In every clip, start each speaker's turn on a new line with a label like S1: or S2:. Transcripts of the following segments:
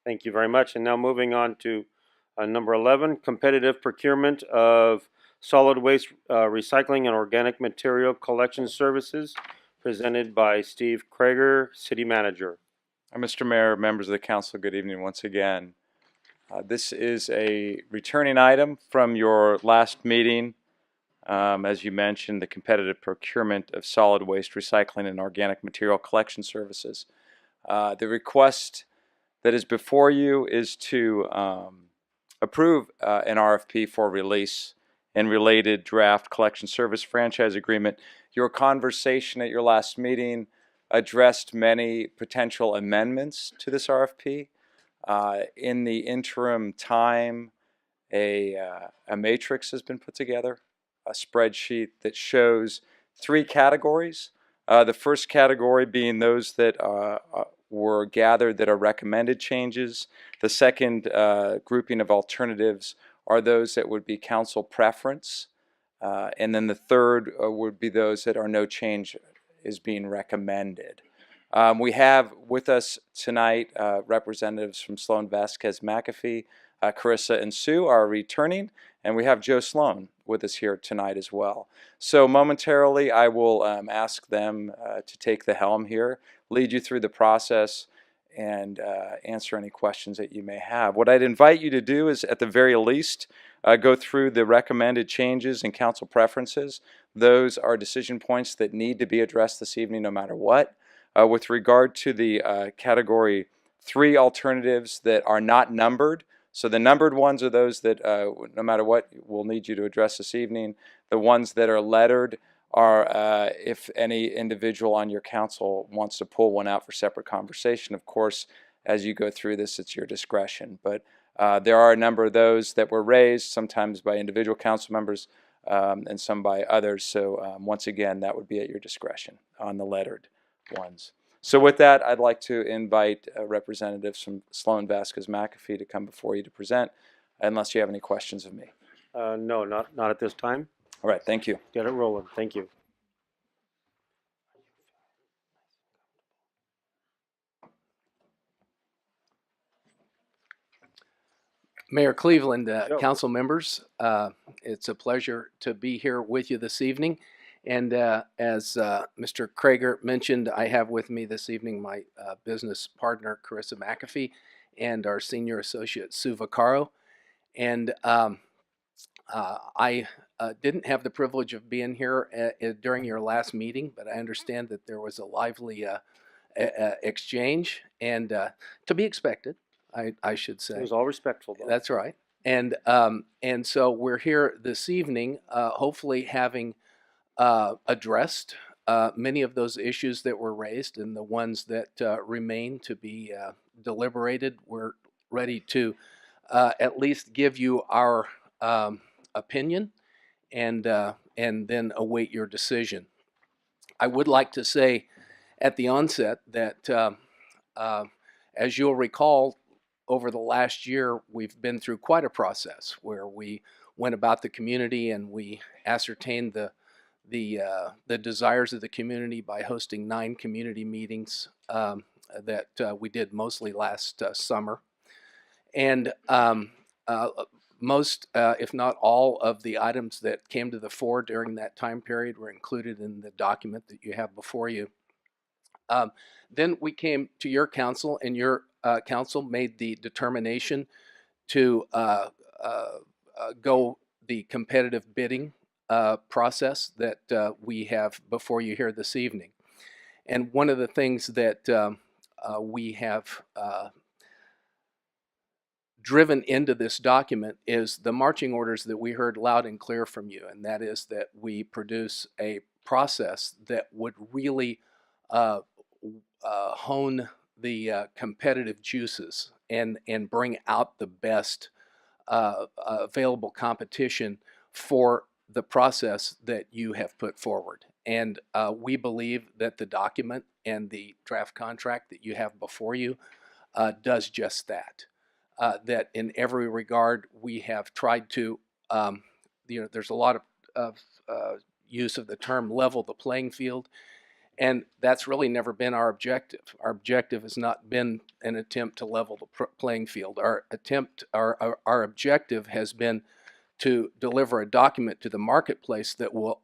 S1: Thank you very much. And now moving on to number 11, competitive procurement of solid waste recycling and organic material collection services, presented by Steve Krager, City Manager.
S2: Mr. Mayor, members of the council, good evening once again. This is a returning item from your last meeting. As you mentioned, the competitive procurement of solid waste recycling and organic material collection services. The request that is before you is to approve an RFP for release and related draft collection service franchise agreement. Your conversation at your last meeting addressed many potential amendments to this RFP. In the interim time, a matrix has been put together, a spreadsheet that shows 3 categories. The first category being those that were gathered that are recommended changes. The second grouping of alternatives are those that would be council preference. And then the third would be those that are no change is being recommended. We have with us tonight representatives from Sloan Vasquez McAfee, Carissa and Sue are returning, and we have Joe Sloan with us here tonight as well. So momentarily I will ask them to take the helm here, lead you through the process, and answer any questions that you may have. What I'd invite you to do is, at the very least, go through the recommended changes and council preferences. Those are decision points that need to be addressed this evening no matter what. With regard to the category 3 alternatives that are not numbered, so the numbered ones are those that no matter what we'll need you to address this evening. The ones that are lettered are if any individual on your council wants to pull one out for separate conversation. Of course, as you go through this, it's your discretion. But there are a number of those that were raised, sometimes by individual council members and some by others. So once again, that would be at your discretion on the lettered ones. So with that, I'd like to invite representatives from Sloan Vasquez McAfee to come before you to present, unless you have any questions of me.
S1: No, not at this time.
S2: All right, thank you.
S1: Get it rolling. Thank you.
S3: Mayor Cleveland, council members, it's a pleasure to be here with you this evening. And as Mr. Krager mentioned, I have with me this evening my business partner, Carissa McAfee, and our senior associate, Sue Vaccaro. And I didn't have the privilege of being here during your last meeting, but I understand that there was a lively exchange, and to be expected, I should say.
S1: It was all respectful, though.
S3: That's right. And so we're here this evening, hopefully having addressed many of those issues that were raised, and the ones that remain to be deliberated. We're ready to at least give you our opinion and then await your decision. I would like to say at the onset that as you'll recall, over the last year, we've been through quite a process where we went about the community and we ascertained the desires of the community by hosting 9 community meetings that we did mostly last summer. And most, if not all, of the items that came to the fore during that time period were included in the document that you have before you. Then we came to your council, and your council made the determination to go the competitive bidding process that we have before you here this evening. And one of the things that we have driven into this document is the marching orders that we heard loud and clear from you, and that is that we produce a process that would really hone the competitive juices and bring out the best available competition for the process that you have put forward. And we believe that the document and the draft contract that you have before you does just that. That in every regard we have tried to, there's a lot of use of the term level the playing field. And that's really never been our objective. Our objective has not been an attempt to level the playing field. Our objective has been to deliver a document to the marketplace that will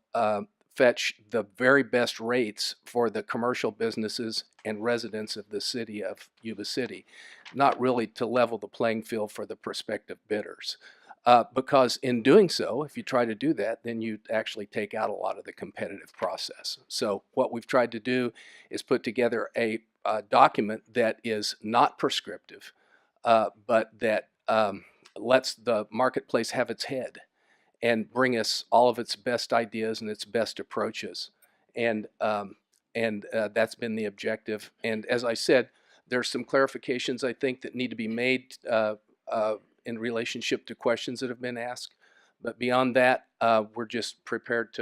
S3: fetch the very best rates for the commercial businesses and residents of the city of Yuba City, not really to level the playing field for the prospective bidders. Because in doing so, if you try to do that, then you actually take out a lot of the competitive process. So what we've tried to do is put together a document that is not prescriptive, but that lets the marketplace have its head and bring us all of its best ideas and its best approaches. And that's been the objective. And as I said, there's some clarifications I think that need to be made in relationship to questions that have been asked. But beyond that, we're just prepared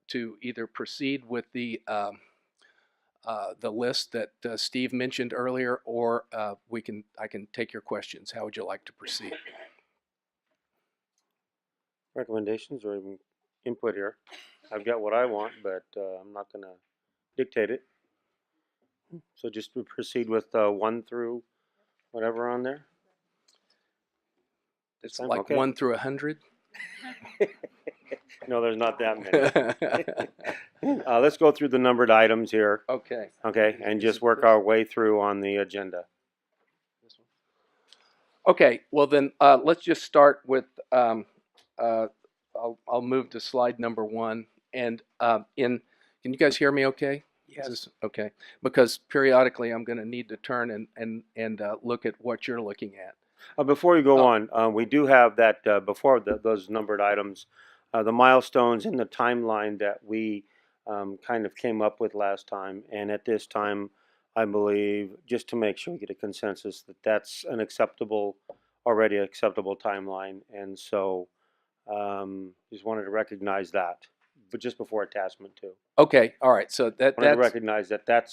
S3: to either proceed with the list that Steve mentioned earlier, or I can take your questions. How would you like to proceed?
S1: Recommendations or even input here? I've got what I want, but I'm not going to dictate it. So just to proceed with 1 through whatever on there.
S3: It's
S1: time,
S3: like
S1: okay.
S3: 1 through 100.
S1: No, there's not that many. Let's go through the numbered items here,
S3: Okay.
S1: okay, and just work our way through on the agenda.
S3: Okay. Well, then let's just start with. I'll move to slide number 1. And can you guys hear me? Okay.
S1: Yes.
S3: Okay. Because periodically I'm going to need to turn and look at what you're looking at.
S1: Before you go on, we do have that before those numbered items, the milestones in the timeline that we kind of came up with last time. And at this time, I believe, just to make sure we get a consensus, that that's an already acceptable timeline. And so just wanted to recognize that, but just before attachment 2.
S3: Okay. All right. So
S1: wanted to recognize that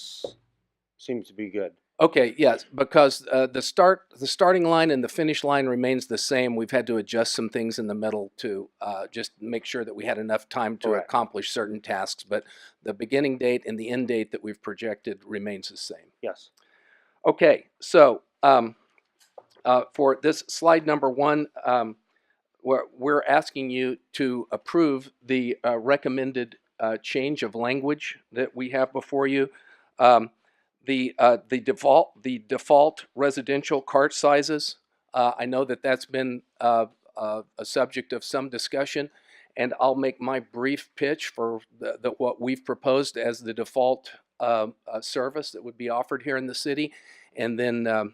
S1: seems to be good.
S3: Okay, yes, because the starting line and the finish line remains the same. We've had to adjust some things in the middle to just make sure that we had enough time to accomplish certain tasks. But the beginning date and the end date that we've projected remains the same.
S1: Yes.
S3: Okay, so for this slide number 1, we're asking you to approve the recommended change of language that we have before you. The default residential cart sizes. I know that that's been a subject of some discussion, and I'll make my brief pitch for what we've proposed as the default service that would be offered here in the city, and then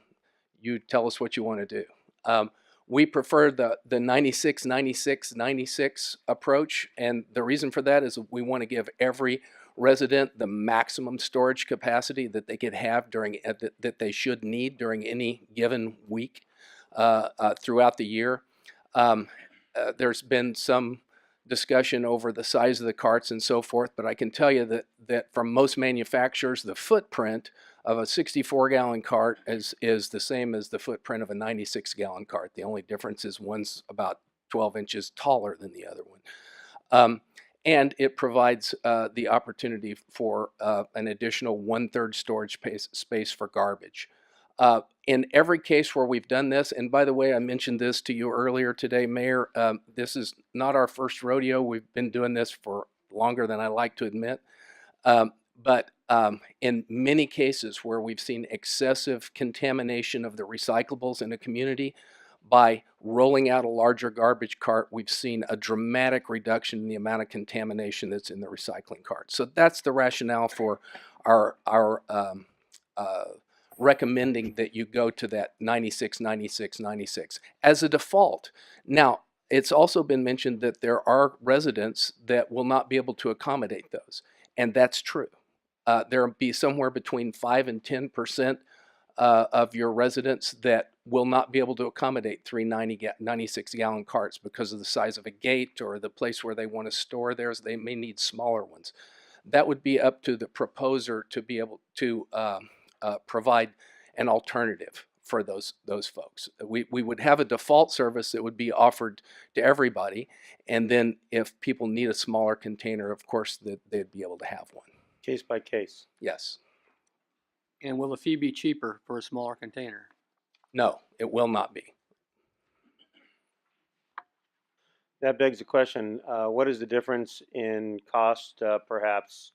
S3: you tell us what you want to do. We prefer the 96, 96, 96 approach, and the reason for that is we want to give every resident the maximum storage capacity that they could have that they should need during any given week throughout the year. There's been some discussion over the size of the carts and so forth, but I can tell you that from most manufacturers, the footprint of a 64-gallon cart is the same as the footprint of a 96-gallon cart. The only difference is one's about 12 inches taller than the other one. And it provides the opportunity for an additional 1/3 storage space for garbage. In every case where we've done this, and by the way, I mentioned this to you earlier today, Mayor, this is not our first rodeo. We've been doing this for longer than I like to admit. But in many cases where we've seen excessive contamination of the recyclables in a community, by rolling out a larger garbage cart, we've seen a dramatic reduction in the amount of contamination that's in the recycling cart. So that's the rationale for our recommending that you go to that 96, 96, 96 as a default. Now, it's also been mentioned that there are residents that will not be able to accommodate those, and that's true. There will be somewhere between 5 and 10% of your residents that will not be able to accommodate 3 96-gallon carts because of the size of a gate or the place where they want to store theirs. They may need smaller ones. That would be up to the proposer to be able to provide an alternative for those folks. We would have a default service that would be offered to everybody, and then if people need a smaller container, of course, they'd be able to have one.
S1: Case by case.
S3: Yes.
S4: And will the fee be cheaper for a smaller container?
S3: No, it will not be.
S1: That begs the question, what is the difference in cost, perhaps,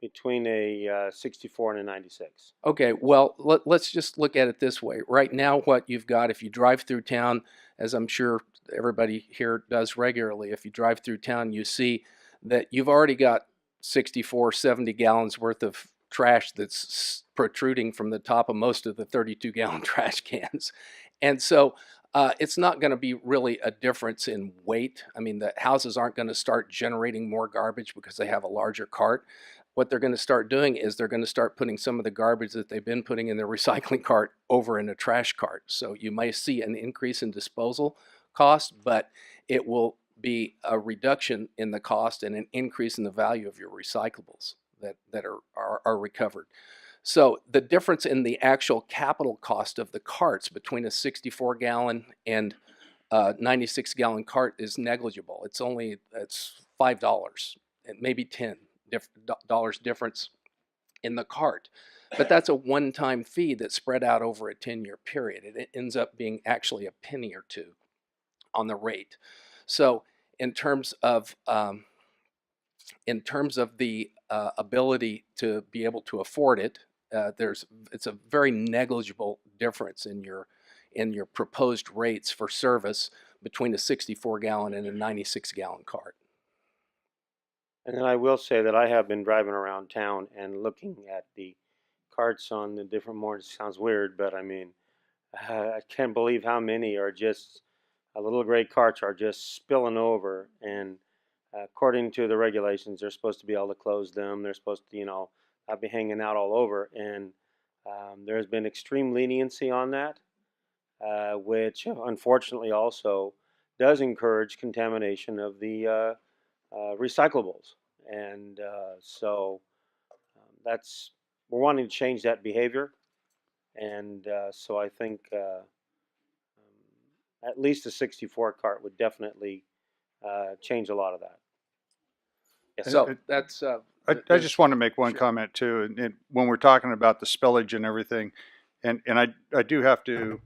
S1: between a 64 and a 96?
S3: Okay, well, let's just look at it this way. Right now, what you've got, if you drive through town, as I'm sure everybody here does regularly, if you drive through town, you see that you've already got 64, 70 gallons worth of trash that's protruding from the top of most of the 32-gallon trash cans. And so it's not going to be really a difference in weight. I mean, the houses aren't going to start generating more garbage because they have a larger cart. What they're going to start doing is they're going to start putting some of the garbage that they've been putting in their recycling cart over in a trash cart. So you might see an increase in disposal cost, but it will be a reduction in the cost and an increase in the value of your recyclables that are recovered. So the difference in the actual capital cost of the carts between a 64-gallon and 96-gallon cart is negligible. It's $5, maybe $10 difference in the cart. But that's a one-time fee that's spread out over a 10-year period. It ends up being actually a penny or two on the rate. So in terms of the ability to be able to afford it, it's a very negligible difference in your proposed rates for service between a 64-gallon and a 96-gallon cart.
S1: And then I will say that I have been driving around town and looking at the carts on the different mornings. Sounds weird, but I mean, I can't believe how many are just little gray carts are just spilling over. And according to the regulations, they're supposed to be able to close them. They're supposed to, not be hanging out all over. And there's been extreme leniency on that, which unfortunately also does encourage contamination of the recyclables. And so we're wanting to change that behavior. And so I think at least a 64 cart would definitely change a lot of that. Yes.
S3: So that's.
S5: I just want to make one
S3: Sure.
S5: comment too, and when we're talking about the spillage and everything, and I do have to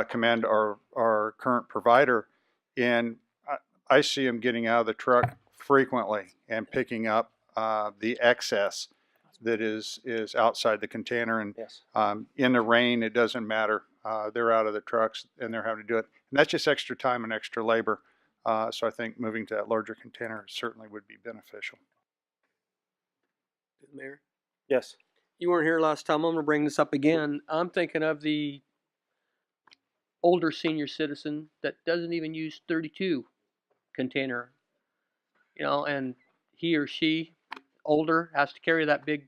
S5: commend our current provider, and I see him getting out of the truck frequently and picking up the excess that is outside the container, and
S1: Yes.
S5: in the rain, it doesn't matter. They're out of the trucks and they're having to do it, and that's just extra time and extra labor. So I think moving to that larger container certainly would be beneficial.
S4: Mayor,
S1: Yes.
S4: you weren't here last time. I'm going to bring this up again. I'm thinking of the older senior citizen that doesn't even use 32 container, and he or she, older, has to carry that big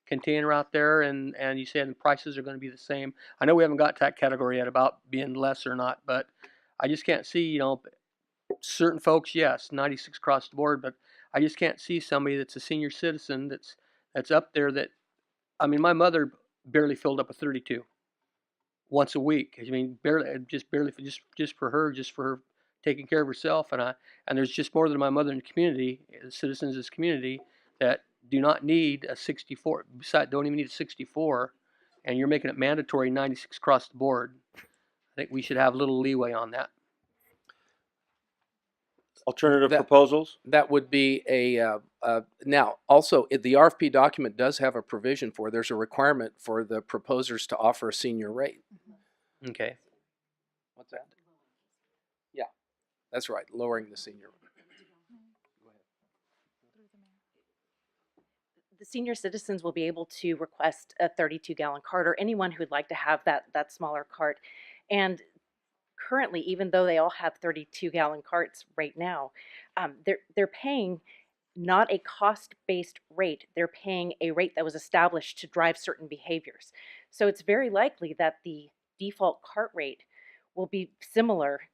S4: container out there, and you said the prices are going to be the same. I know we haven't got to that category yet about being less or not, but I just can't see, certain folks, yes, 96 across the board, but I just can't see somebody that's a senior citizen that's up there that, I mean, my mother barely filled up a 32 once a week. I mean, barely for her taking care of herself. And there's just more than my mother in the community, the citizens of this community, that do not need a 64, don't even need a 64, and you're making it mandatory 96 across the board. I think we should have a little leeway on that.
S1: Alternative proposals?
S3: That would be now also the RFP document does have a provision there's a requirement for the proposers to offer a senior rate.
S4: Okay.
S3: What's that? Yeah, that's right, lowering the senior rate.
S6: The senior citizens will be able to request a 32-gallon cart, or anyone who would like to have that smaller cart. And currently, even though they all have 32-gallon carts right now, they're paying not a cost-based rate. They're paying a rate that was established to drive certain behaviors. So it's very likely that the default cart rate will be similar,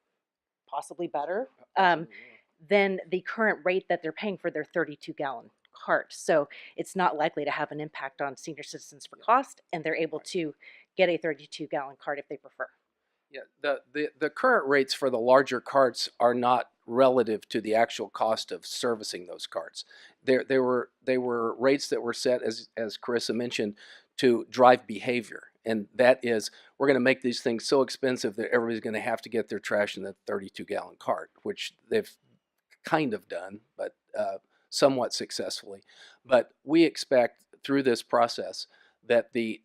S6: possibly better, than the current rate that they're paying for their 32-gallon cart. So it's not likely to have an impact on senior citizens for cost, and they're able to get a 32-gallon cart if they prefer.
S3: Yeah, the current rates for the larger carts are not relative to the actual cost of servicing those carts. They were rates that were set, as Carissa mentioned, to drive behavior, and that is, we're going to make these things so expensive that everybody's going to have to get their trash in the 32-gallon cart, which they've kind of done, but somewhat successfully. But we expect through this process that the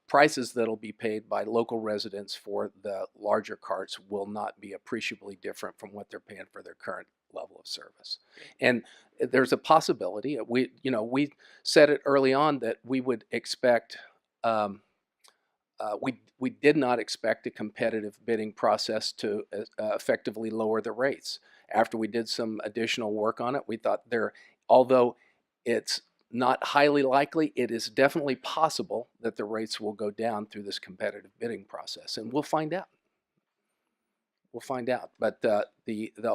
S3: prices that'll be paid by local residents for the larger carts will not be appreciably different from what they're paying for their current level of service. And there's a possibility, we said it early on that we would expect, we did not expect a competitive bidding process to effectively lower the rates. After we did some additional work on it, we thought although it's not highly likely, it is definitely possible that the rates will go down through this competitive bidding process, and we'll find out. We'll find out. But the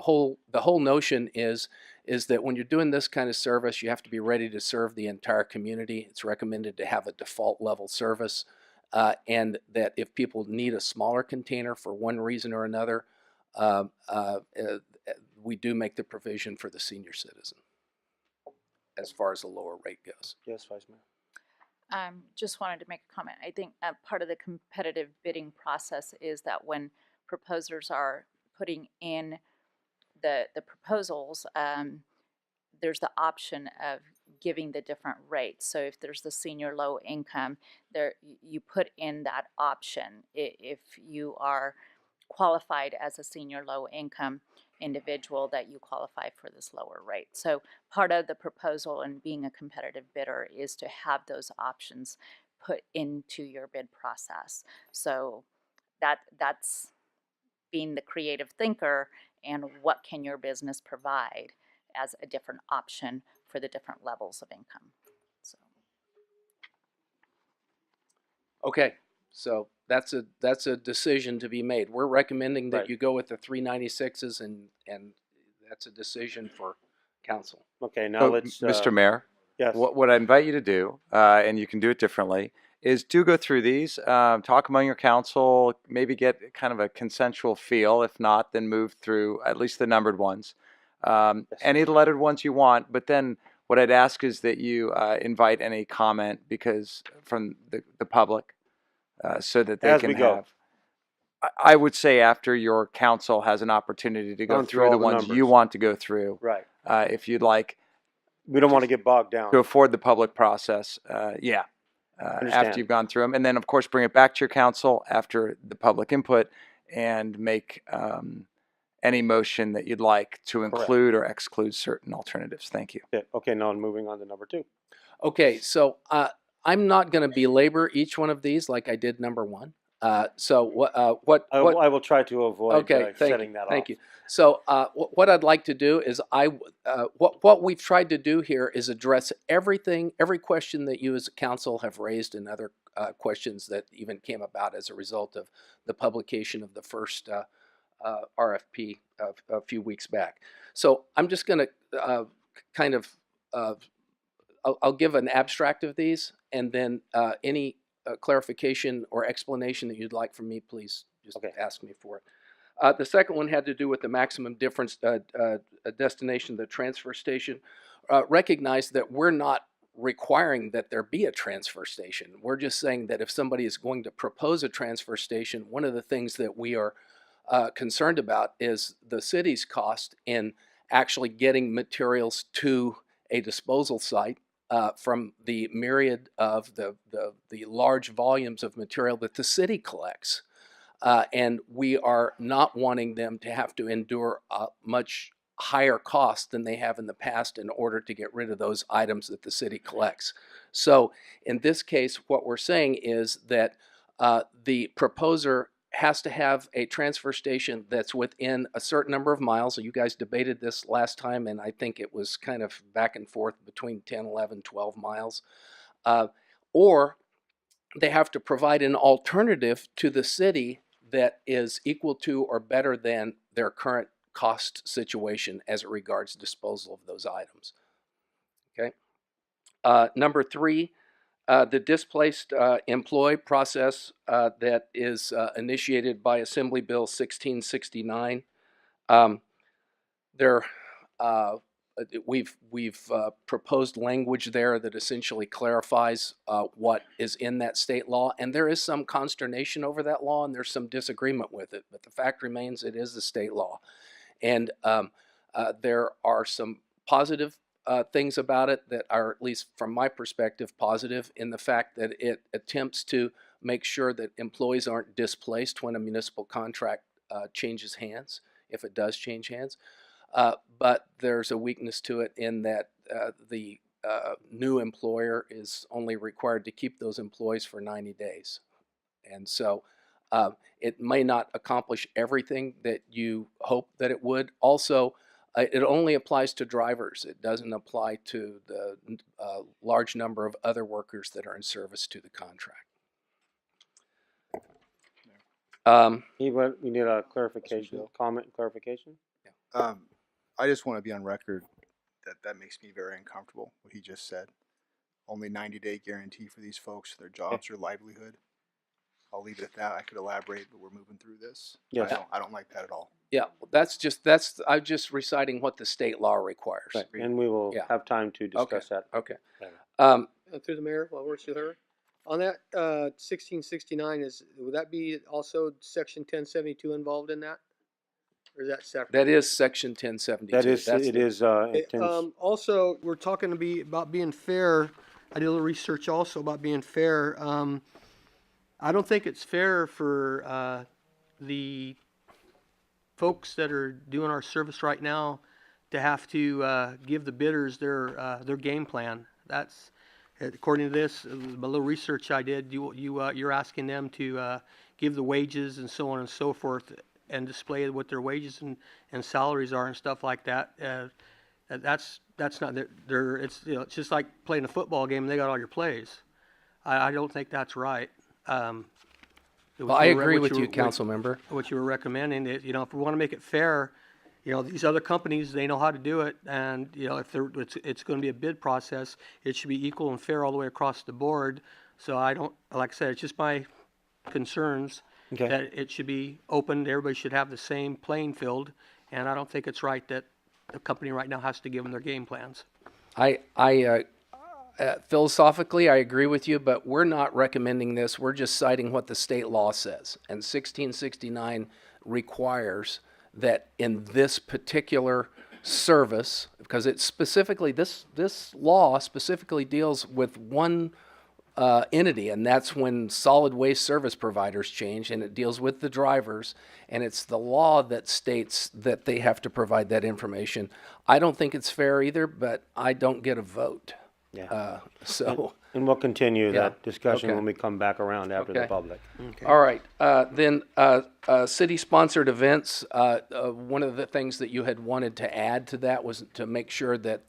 S3: whole notion is that when you're doing this kind of service, you have to be ready to serve the entire community. It's recommended to have a default level service, and that if people need a smaller container for one reason or another, we do make the provision for the senior citizen as far as the lower rate goes.
S1: Yes, Vice Mayor.
S7: Just wanted to make a comment. I think part of the competitive bidding process is that when proposers are putting in the proposals, there's the option of giving the different rates. So if there's the senior low income, there you put in that option if you are qualified as a senior low income individual, that you qualify for this lower rate. So part of the proposal and being a competitive bidder is to have those options put into your bid process. So that's being the creative thinker and what can your business provide as a different option for the different levels of income. So.
S3: Okay, so that's a decision to be made. We're recommending that
S1: Right.
S3: you go with the 396s, and that's a decision for council.
S1: Okay, now
S2: So,
S1: let's.
S2: Mr. Mayor,
S1: Yes.
S2: what I invite you to do, and you can do it differently, is do go through these, talk among your council, maybe get kind of a consensual feel. If not, then move through at least the numbered ones. Any lettered ones you want, but then what I'd ask is that you invite any comment from the public, so that they
S1: As
S2: can
S1: we go.
S2: have. I would say after your council has an opportunity to go
S1: Gone through
S2: through the
S1: all the
S2: ones you
S1: numbers.
S2: want to go through,
S1: Right.
S2: if you'd like
S1: We don't want to get bogged down.
S2: to afford the public process,
S1: Understand.
S2: after you've gone through them, and then of course bring it back to your council after the public input and make any motion that you'd like to include or exclude certain alternatives. Thank you.
S1: Okay, now moving on to number 2.
S3: Okay, so I'm not going to belabor each one of these like I did number 1. So what
S1: I will try to avoid setting that off.
S3: Thank you. So what I'd like to do is what we've tried to do here is address every question that you as a council have raised, and other questions that even came about as a result of the publication of the first RFP a few weeks back. So I'm just going to kind of I'll give an abstract of these, and then any clarification or explanation that you'd like from me, please just ask me for it. The second one had to do with the maximum difference destination, the transfer station. Recognize that we're not requiring that there be a transfer station. We're just saying that if somebody is going to propose a transfer station, one of the things that we are concerned about is the city's cost in actually getting materials to a disposal site from the myriad of the large volumes of material that the city collects. And we are not wanting them to have to endure a much higher cost than they have in the past in order to get rid of those items that the city collects. So in this case, what we're saying is that the proposer has to have a transfer station that's within a certain number of miles. You guys debated this last time, and I think it was kind of back and forth between 10, 11, 12 miles. Or they have to provide an alternative to the city that is equal to or better than their current cost situation as it regards disposal of those items. Okay. Number 3, The displaced employee process that is initiated by Assembly Bill 1669. There, we've proposed language there that essentially clarifies what is in that state law, and there is some consternation over that law, and there's some disagreement with it. But the fact remains, it is the state law, and there are some positive things about it that are, at least from my perspective, positive in the fact that it attempts to make sure that employees aren't displaced when a municipal contract changes hands, if it does change hands. But there's a weakness to it in that the new employer is only required to keep those employees for 90 days. And so it may not accomplish everything that you hope that it would. Also, it only applies to drivers. It doesn't apply to the large number of other workers that are in service to the contract.
S1: We need a clarification, comment clarification?
S8: I just want to be on record that makes me very uncomfortable, what he just said. Only 90-day guarantee for these folks, their jobs, their livelihood. I'll leave it at that. I could elaborate, but we're moving through this.
S1: Yes.
S8: I don't like that at all.
S3: Yeah, I'm just reciting what the state law requires.
S1: Right, and we will
S3: Yeah.
S1: have time to discuss that.
S3: Okay.
S4: Through the mayor, while we're still here, on that 1669, would that be also section 1072 involved in that, or is that separate?
S3: That is section 1072.
S1: That is,
S3: That's
S1: it
S3: the-
S1: is,
S4: Also, we're talking about being fair. I did a little research also about being fair. I don't think it's fair for the folks that are doing our service right now to have to give the bidders their game plan. That's, according to this, a little research I did. You're asking them to give the wages and so on and so forth, and display what their wages and salaries are and stuff like that. That's not their. It's it's just like playing a football game and they got all your plays. I don't think that's right.
S3: Well, I agree with you, council member.
S4: What you were recommending, if we want to make it fair, these other companies, they know how to do it, and if it's going to be a bid process, it should be equal and fair all the way across the board. So I don't, like I said, it's just my concerns
S1: Okay.
S4: that it should be open. Everybody should have the same playing field, and I don't think it's right that the company right now has to give them their game plans.
S3: Philosophically, I agree with you, but we're not recommending this. We're just citing what the state law says. And 1669 requires that in this particular service, because it's specifically, this law specifically deals with one entity, and that's when solid waste service providers change, and it deals with the drivers, and it's the law that states that they have to provide that information. I don't think it's fair either, but I don't get a vote.
S1: Yeah.
S3: So,
S1: And we'll continue
S3: Yeah.
S1: that discussion
S3: Okay.
S1: when we come back around after the
S3: Okay.
S1: public.
S3: all right. Then city-sponsored events. One of the things that you had wanted to add to that was to make sure that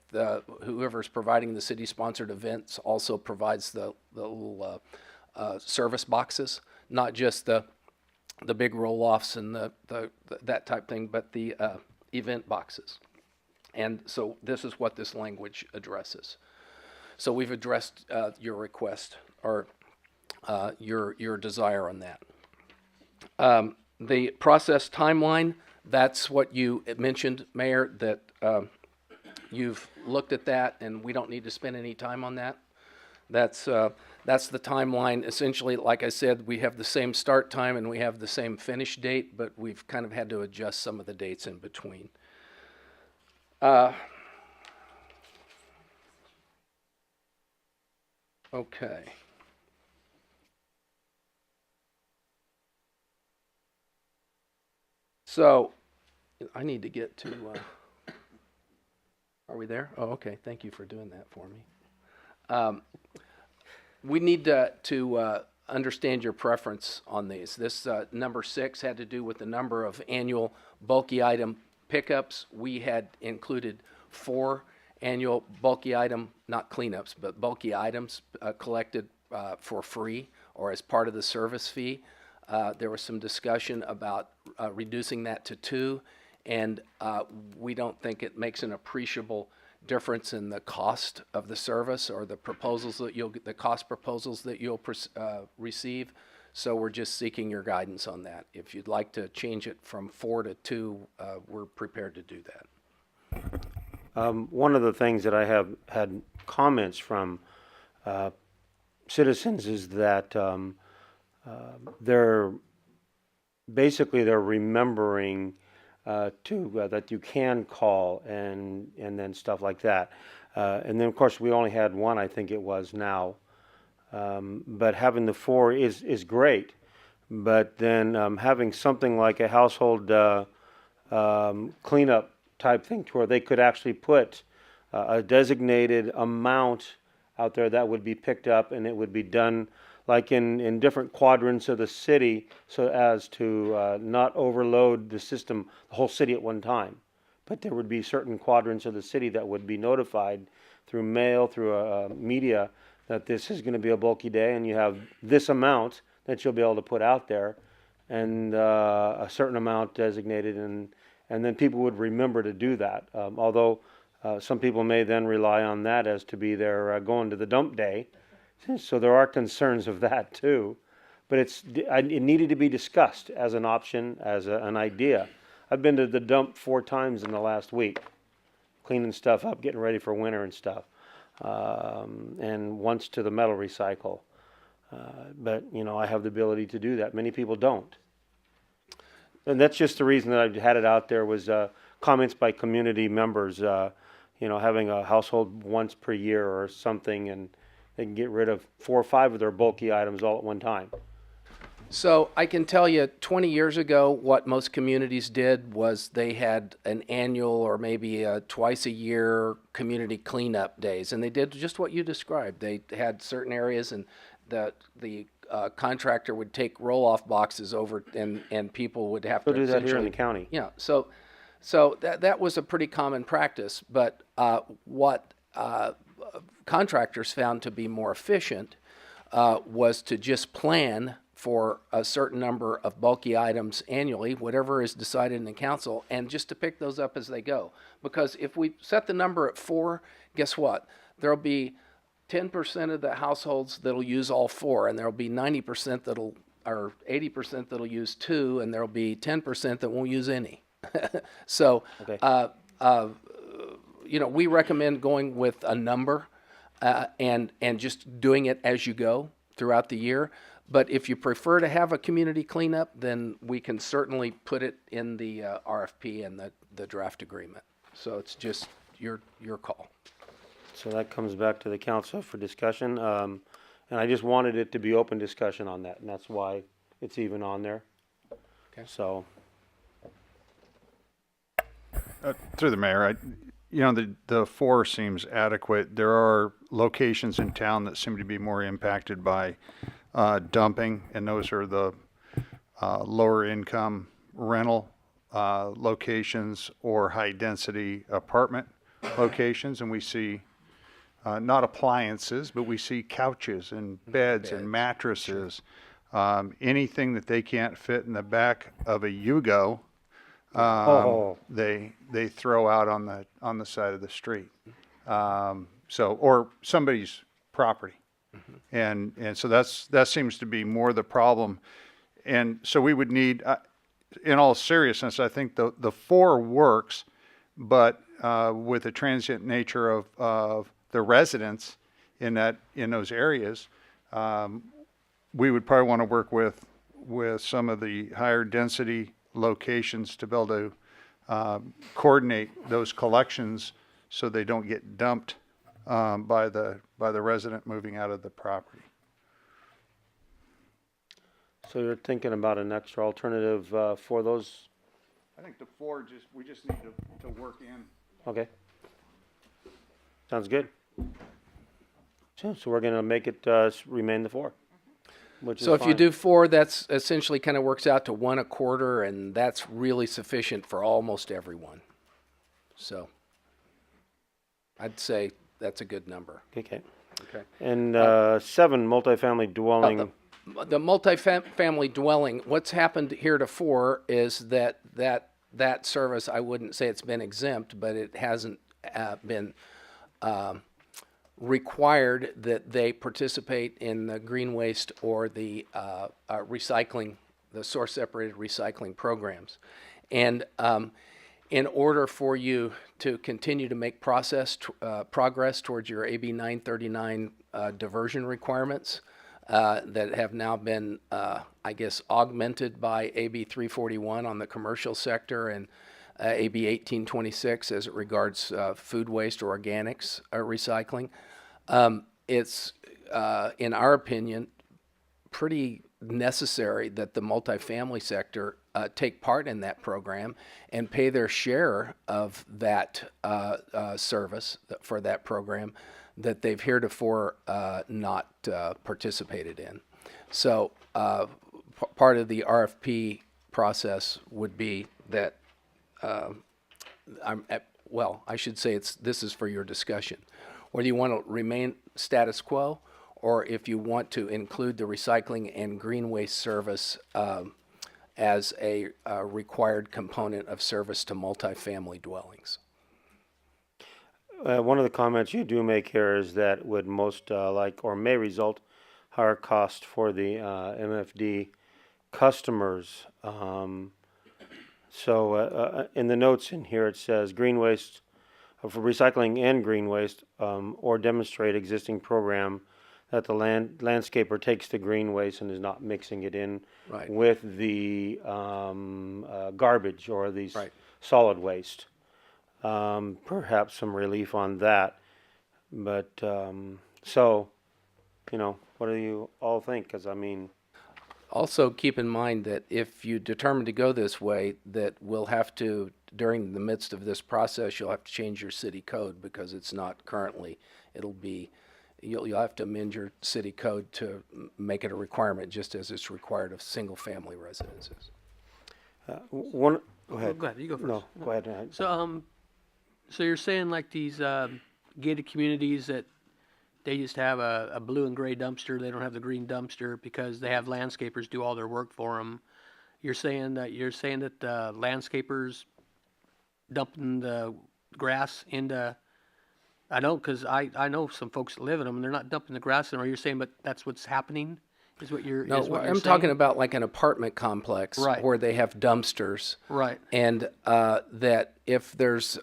S3: whoever's providing the city-sponsored events also provides the little service boxes, not just the big roll-offs and that type thing, but the event boxes. And so this is what this language addresses. So we've addressed your request or your desire on that. The process timeline, that's what you mentioned, Mayor, that you've looked at that and we don't need to spend any time on that. That's the timeline. Essentially, like I said, we have the same start time and we have the same finish date, but we've kind of had to adjust some of the dates in between. Okay. So, I need to get to, are we there? Oh, okay, thank you for doing that for me. We need to understand your preference on these. This number 6 had to do with the number of annual bulky item pickups. We had included 4 annual bulky item, not cleanups, but bulky items collected for free or as part of the service fee. There was some discussion about reducing that to 2, and we don't think it makes an appreciable difference in the cost of the service or the proposals that the cost proposals that you'll receive. So we're just seeking your guidance on that. If you'd like to change it from 4 to 2, we're prepared to do that.
S1: One of the things that I have had comments from citizens is that they're remembering that you can call and then stuff like that. And then of course we only had one, I think it was now. But having the 4 is great. But then having something like a household cleanup type thing to where they could actually put a designated amount out there that would be picked up, and it would be done like in different quadrants of the city, so as to not overload the system, the whole city at one time. But there would be certain quadrants of the city that would be notified through mail, through media, that this is going to be a bulky day, and you have this amount that you'll be able to put out there, and a certain amount designated, and then people would remember to do that. Although some people may then rely on that as to be their going to the dump day. So there are concerns of that too, but it needed to be discussed as an option, as an idea. I've been to the dump 4 times in the last week, cleaning stuff up, getting ready for winter and stuff, and once to the metal recycle. But you know, I have the ability to do that. Many people don't, and that's just the reason that I had it out there was comments by community members. You know, having a household once per year or something, and they can get rid of 4 or 5 of their bulky items all at one time.
S3: So I can tell you 20 years ago, what most communities did was they had an annual or maybe twice a year community cleanup days. And they did just what you described. They had certain areas, and the contractor would take roll-off boxes over, and people would have
S1: We'll
S3: to
S1: do that here in the
S3: essentially-
S1: county.
S3: Yeah, so that was a pretty common practice. But what contractors found to be more efficient was to just plan for a certain number of bulky items annually, whatever is decided in the council, and just to pick those up as they go. Because if we set the number at 4, guess what? There'll be 10% of the households that'll use all 4, and there'll be 90% or 80% that'll use 2, and there'll be 10% that won't use any. So,
S1: Okay.
S3: you know, we recommend going with a number and just doing it as you go throughout the year. But if you prefer to have a community cleanup, then we can certainly put it in the RFP and the draft agreement. So it's just your call.
S1: So that comes back to the council for discussion. And I just wanted it to be open discussion on that, and that's why it's even on there.
S3: Okay.
S1: So,
S5: Through the mayor, you know, the 4 seems adequate. There are locations in town that seem to be more impacted by dumping, and those are the lower income rental locations or high density apartment locations. And we see not appliances, but we see couches and beds and mattresses, anything that they can't fit in the back of a Yugo. They throw out on the side of the street, or somebody's property, and so that seems to be more the problem, and so we would need, in all seriousness, I think the 4 works, but with the transient nature of the residents in those areas, we would probably want to work with some of the higher density locations to be able to coordinate those collections so they don't get dumped by the resident moving out of the property.
S1: so you're thinking about an extra alternative for those?
S5: I think the 4 we just need to work in.
S1: Okay. Sounds good. So we're gonna make it remain the 4. Which
S3: So
S1: is
S3: if you
S1: fine.
S3: do 4, that's essentially kind of works out to 1 1/4, and that's really sufficient for almost everyone. So I'd say that's a good number.
S1: Okay.
S3: Okay.
S1: And 7, multifamily dwelling.
S3: The multifamily dwelling, what's happened heretofore is that service, I wouldn't say it's been exempt, but it hasn't been required that they participate in the green waste or the recycling, the source separated recycling programs. And in order for you to continue to make progress towards your AB 939 diversion requirements that have now been, I guess, augmented by AB 341 on the commercial sector and AB 1826 as it regards food waste or organics recycling, it's, in our opinion, pretty necessary that the multifamily sector take part in that program and pay their share of that service for that program that they've heretofore not participated in. So part of the RFP process would be that, I should say this is for your discussion. Whether you want to remain status quo or if you want to include the recycling and green waste service as a required component of service to multifamily dwellings.
S1: One of the comments you do make here is that would most or may result higher cost for the MFD customers. So in the notes in here it says green waste for recycling and green waste or demonstrate existing program that the landscaper takes the green waste and is not mixing it in
S3: Right.
S1: with the garbage or the solid waste. Perhaps some relief on that. But so, what do you all think? Because I mean,
S3: Also keep in mind that if you determine to go this way, that we'll have to, during the midst of this process, you'll have to change your city code because it's not currently, you'll have to amend your city code to make it a requirement just as it's required of single family residences.
S1: go ahead.
S4: Go ahead. You go first.
S1: No, go ahead.
S4: So you're saying like these gated communities that they just have a blue and gray dumpster. They don't have the green dumpster because they have landscapers do all their work for them. You're saying that the landscapers dumping the grass into. I know because I know some folks that live in them and they're not dumping the grass in. Or you're saying, but that's what's happening. Is what you're.
S3: No,
S4: is what you're
S3: I'm
S4: saying?
S3: talking about like an apartment complex
S4: Right.
S3: where they have dumpsters.
S4: Right.
S3: And that if there's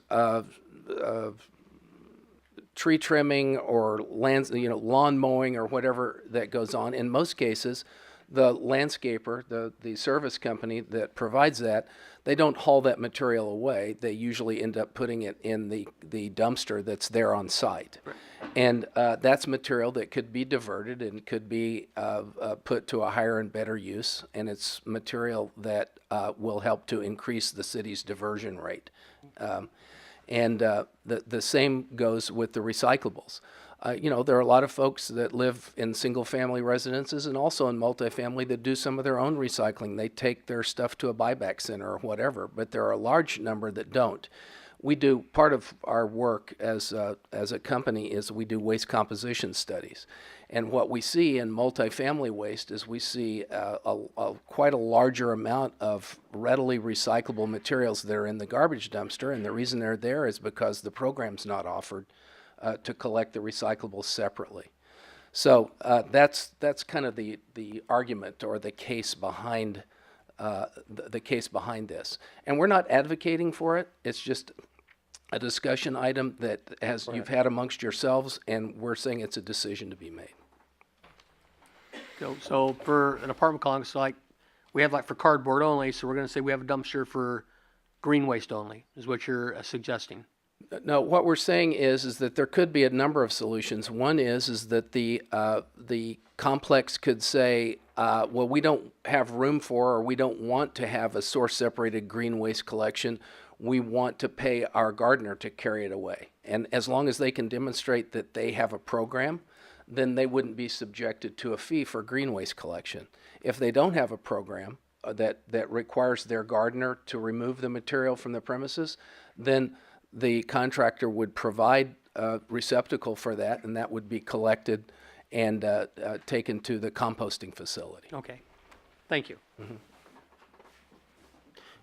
S3: tree trimming or lawn mowing or whatever that goes on, in most cases, the landscaper, the service company that provides that, they don't haul that material away. They usually end up putting it in the dumpster that's there on site. Right. And that's material that could be diverted and could be put to a higher and better use. And it's material that will help to increase the city's diversion rate. And the same goes with the recyclables. There are a lot of folks that live in single-family residences and also in multifamily that do some of their own recycling. They take their stuff to a buyback center or whatever, but there are a large number that don't. We do, part of our work as a company is we do waste composition studies. And what we see in multifamily waste is we see quite a larger amount of readily recyclable materials that are in the garbage dumpster. And the reason they're there is because the program's not offered to collect the recyclables separately. So that's kind of the argument or the case behind this. And we're not advocating for it. It's just a discussion item that you've had amongst yourselves, and we're saying it's a decision to be made.
S4: So for an apartment complex, we have for cardboard only, so we're going to say we have a dumpster for green waste only, is what you're suggesting.
S3: No, what we're saying is that there could be a number of solutions. One is that the complex could say, well, we don't have room for, or we don't want to have a source-separated green waste collection. We want to pay our gardener to carry it away. And as long as they can demonstrate that they have a program, then they wouldn't be subjected to a fee for green waste collection. If they don't have a program that requires their gardener to remove the material from the premises, then the contractor would provide a receptacle for that, and that would be collected and taken to the composting facility.
S4: Okay. Thank you.
S3: Mm-hmm.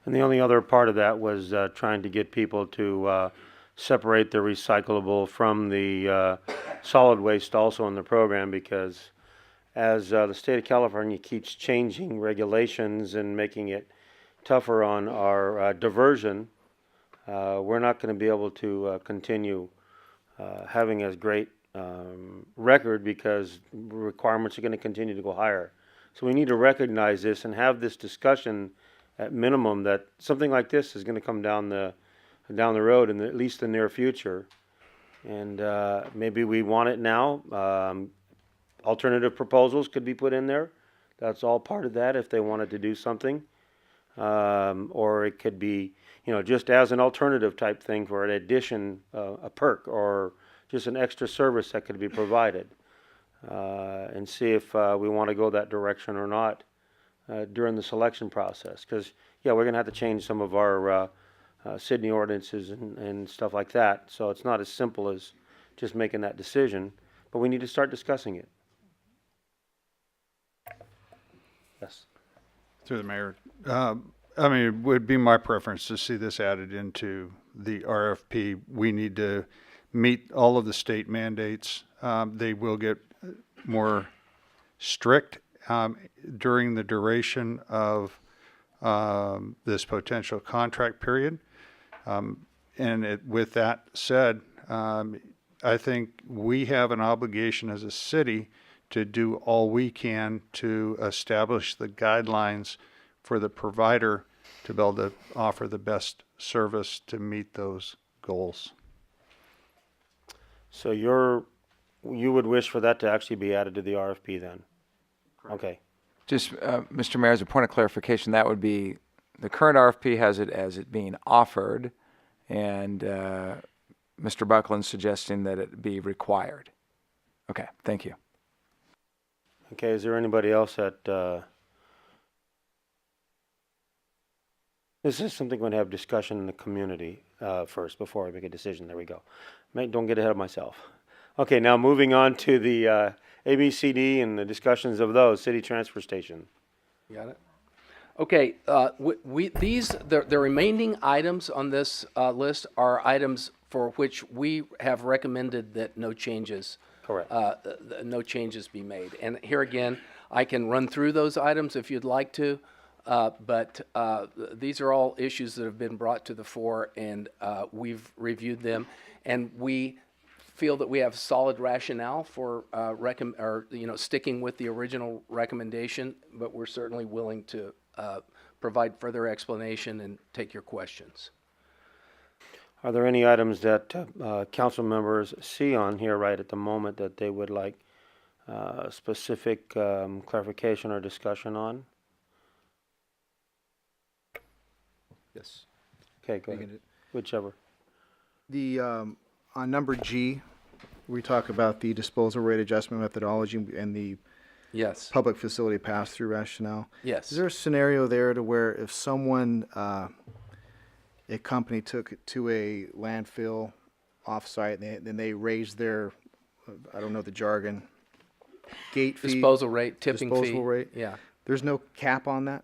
S1: And the only other part of that was trying to get people to separate the recyclable from the solid waste also in the program, because as the state of California keeps changing regulations and making it tougher on our diversion, we're not going to be able to continue having as great record, because requirements are going to continue to go higher. So we need to recognize this and have this discussion at minimum, that something like this is going to come down the road in at least the near future. And maybe we want it now. Alternative proposals could be put in there. That's all part of that if they wanted to do something. Or it could be, just as an alternative type thing for an addition, a perk, or just an extra service that could be provided. And see if we want to go that direction or not during the selection process. Because, we're going to have to change some of our Sydney ordinances and stuff like that. So it's not as simple as just making that decision, but we need to start discussing it. Yes.
S5: Through the mayor. It would be my preference to see this added into the RFP. We need to meet all of the state mandates. They will get more strict during the duration of this potential contract period. With that said, I think we have an obligation as a city to do all we can to establish the guidelines for the provider to be able to offer the best service to meet those goals.
S1: So you would wish for that to actually be added to the RFP then? Correct. Okay.
S9: Just, Mr. Mayor, as a point of clarification, that would be, the current RFP has it as it being offered, and Mr. Buckland's suggesting that it be required. Okay, thank you.
S1: Okay, is there anybody else that, this is something we're going to have discussion in the community first before I make a decision. There we go. Don't get ahead of myself. Okay, now moving on to the ABCD and the discussions of those, city transfer station.
S3: You got it? Okay, the remaining items on this list are items for which we have recommended that no changes.
S1: Correct.
S3: No changes be made. And here again, I can run through those items if you'd like to, but these are all issues that have been brought to the fore, and we've reviewed them, and we feel that we have solid rationale for sticking with the original recommendation, but we're certainly willing to provide further explanation and take your questions.
S1: Are there any items that council members see on here right at the moment that they would like specific clarification or discussion on?
S8: Yes.
S1: Okay, go ahead. Whichever.
S8: The, on number G, we talk about the disposal rate adjustment methodology and the
S3: Yes.
S8: public facility pass-through rationale.
S3: Yes.
S8: Is there a scenario there to where if someone, a company took it to a landfill offsite, and then they raised their, I don't know the jargon, gate fee?
S3: Disposal rate, tipping fee.
S8: Disposal rate?
S3: Yeah.
S8: There's no cap on that?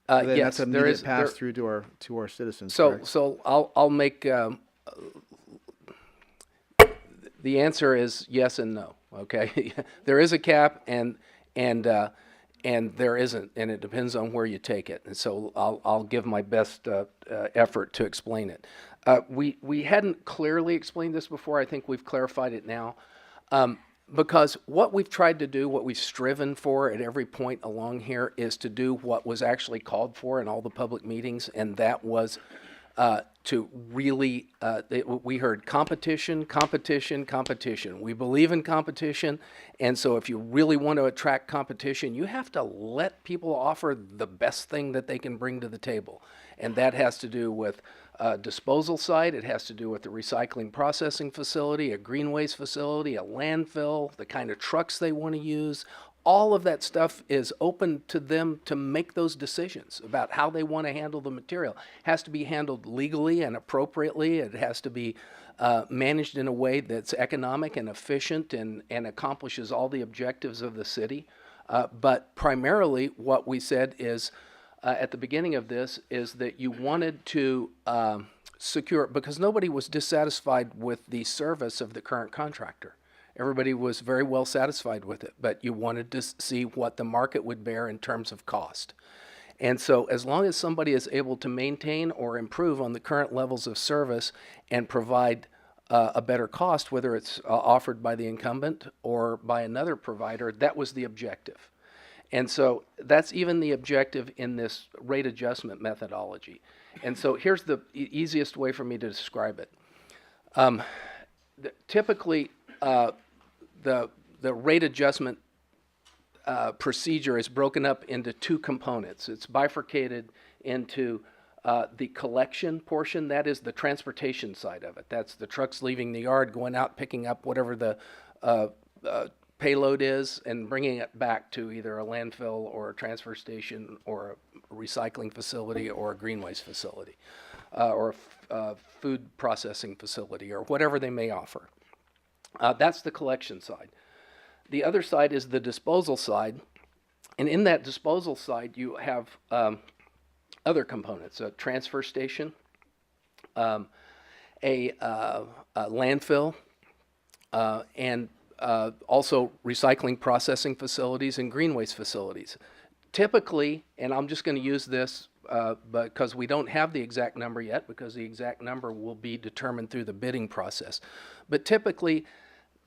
S3: Yes,
S8: That's
S3: there
S8: immediate
S3: is.
S8: pass through to our citizens,
S3: So,
S8: correct?
S3: I'll make, the answer is yes and no, okay? There is a cap and there isn't, and it depends on where you take it. And so I'll give my best effort to explain it. We hadn't clearly explained this before. I think we've clarified it now. Because what we've tried to do, what we've striven for at every point along here, is to do what was actually called for in all the public meetings, and that was to really, we heard competition, competition, competition. We believe in competition, and so if you really want to attract competition, you have to let people offer the best thing that they can bring to the table. And that has to do with disposal site, it has to do with the recycling processing facility, a green waste facility, a landfill, the kind of trucks they want to use. All of that stuff is open to them to make those decisions about how they want to handle the material. It has to be handled legally and appropriately. It has to be managed in a way that's economic and efficient and accomplishes all the objectives of the city. But primarily what we said is, at the beginning of this, is that you wanted to secure, because nobody was dissatisfied with the service of the current contractor. Everybody was very well satisfied with it, but you wanted to see what the market would bear in terms of cost. And so as long as somebody is able to maintain or improve on the current levels of service and provide a better cost, whether it's offered by the incumbent or by another provider, that was the objective. And so that's even the objective in this rate adjustment methodology. And so here's the easiest way for me to describe it. Typically, the rate adjustment procedure is broken up into two components. It's bifurcated into the collection portion, that is the transportation side of it. That's the trucks leaving the yard, going out, picking up whatever the payload is, and bringing it back to either a landfill or a transfer station or a recycling facility or a green waste facility or a food processing facility or whatever they may offer. That's the collection side. The other side is the disposal side, and in that disposal side you have other components: a transfer station, a landfill, and also recycling processing facilities and green waste facilities. Typically, and I'm just going to use this because we don't have the exact number yet, because the exact number will be determined through the bidding process, but typically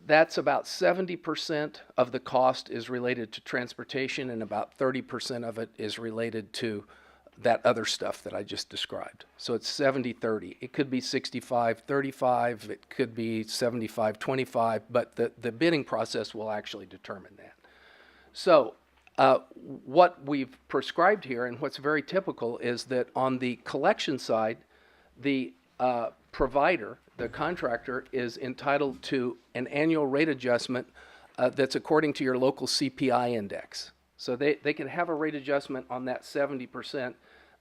S3: that's about 70% of the cost is related to transportation, and about 30% of it is related to that other stuff that I just described. So it's 70-30. It could be 65-35, it could be 75-25, but the bidding process will actually determine that. So what we've prescribed here, and what's very typical, is that on the collection side, the provider, the contractor, is entitled to an annual rate adjustment that's according to your local CPI index. So they can have a rate adjustment on that 70%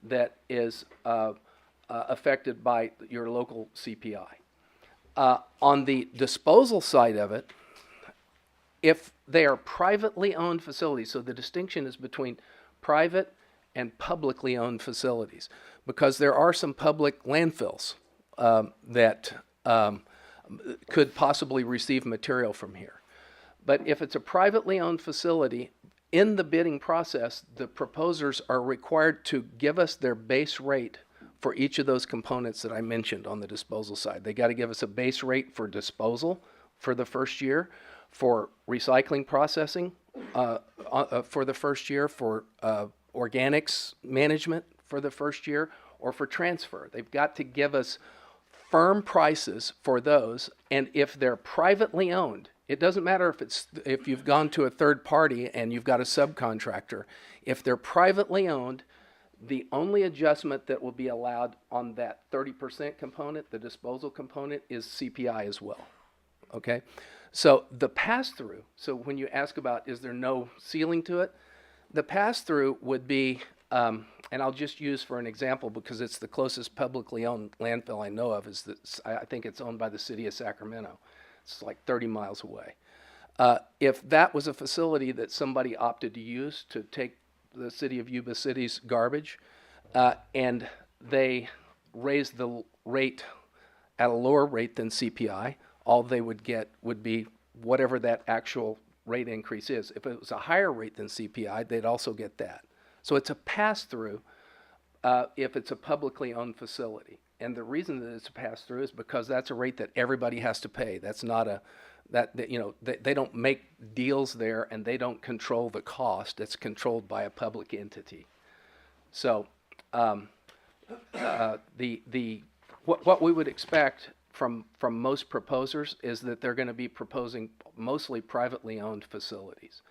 S3: that is affected by your local CPI. On the disposal side of it, if they are privately owned facilities, so the distinction is between private and publicly owned facilities, because there are some public landfills that could possibly receive material from here. But if it's a privately owned facility, in the bidding process, the proposers are required to give us their base rate for each of those components that I mentioned on the disposal side. They got to give us a base rate for disposal for the first year, for recycling processing for the first year, for organics management for the first year, or for transfer. They've got to give us firm prices for those, and if they're privately owned, it doesn't matter if you've gone to a third party and you've got a subcontractor. If they're privately owned, the only adjustment that will be allowed on that 30% component, the disposal component, is CPI as well. Okay? So the pass-through, so when you ask about is there no ceiling to it, the pass-through would be, and I'll just use for an example because it's the closest publicly owned landfill I know of, is that I think it's owned by the city of Sacramento. It's like 30 miles away. If that was a facility that somebody opted to use to take the city of Yuba City's garbage, and they raised the rate at a lower rate than CPI, all they would get would be whatever that actual rate increase is. If it was a higher rate than CPI, they'd also get that. So it's a pass-through if it's a publicly owned facility. And the reason that it's a pass-through is because that's a rate that everybody has to pay. That's not they don't make deals there, and they don't control the cost. It's controlled by a public entity. So what we would expect from most proposers is that they're going to be proposing mostly privately owned facilities.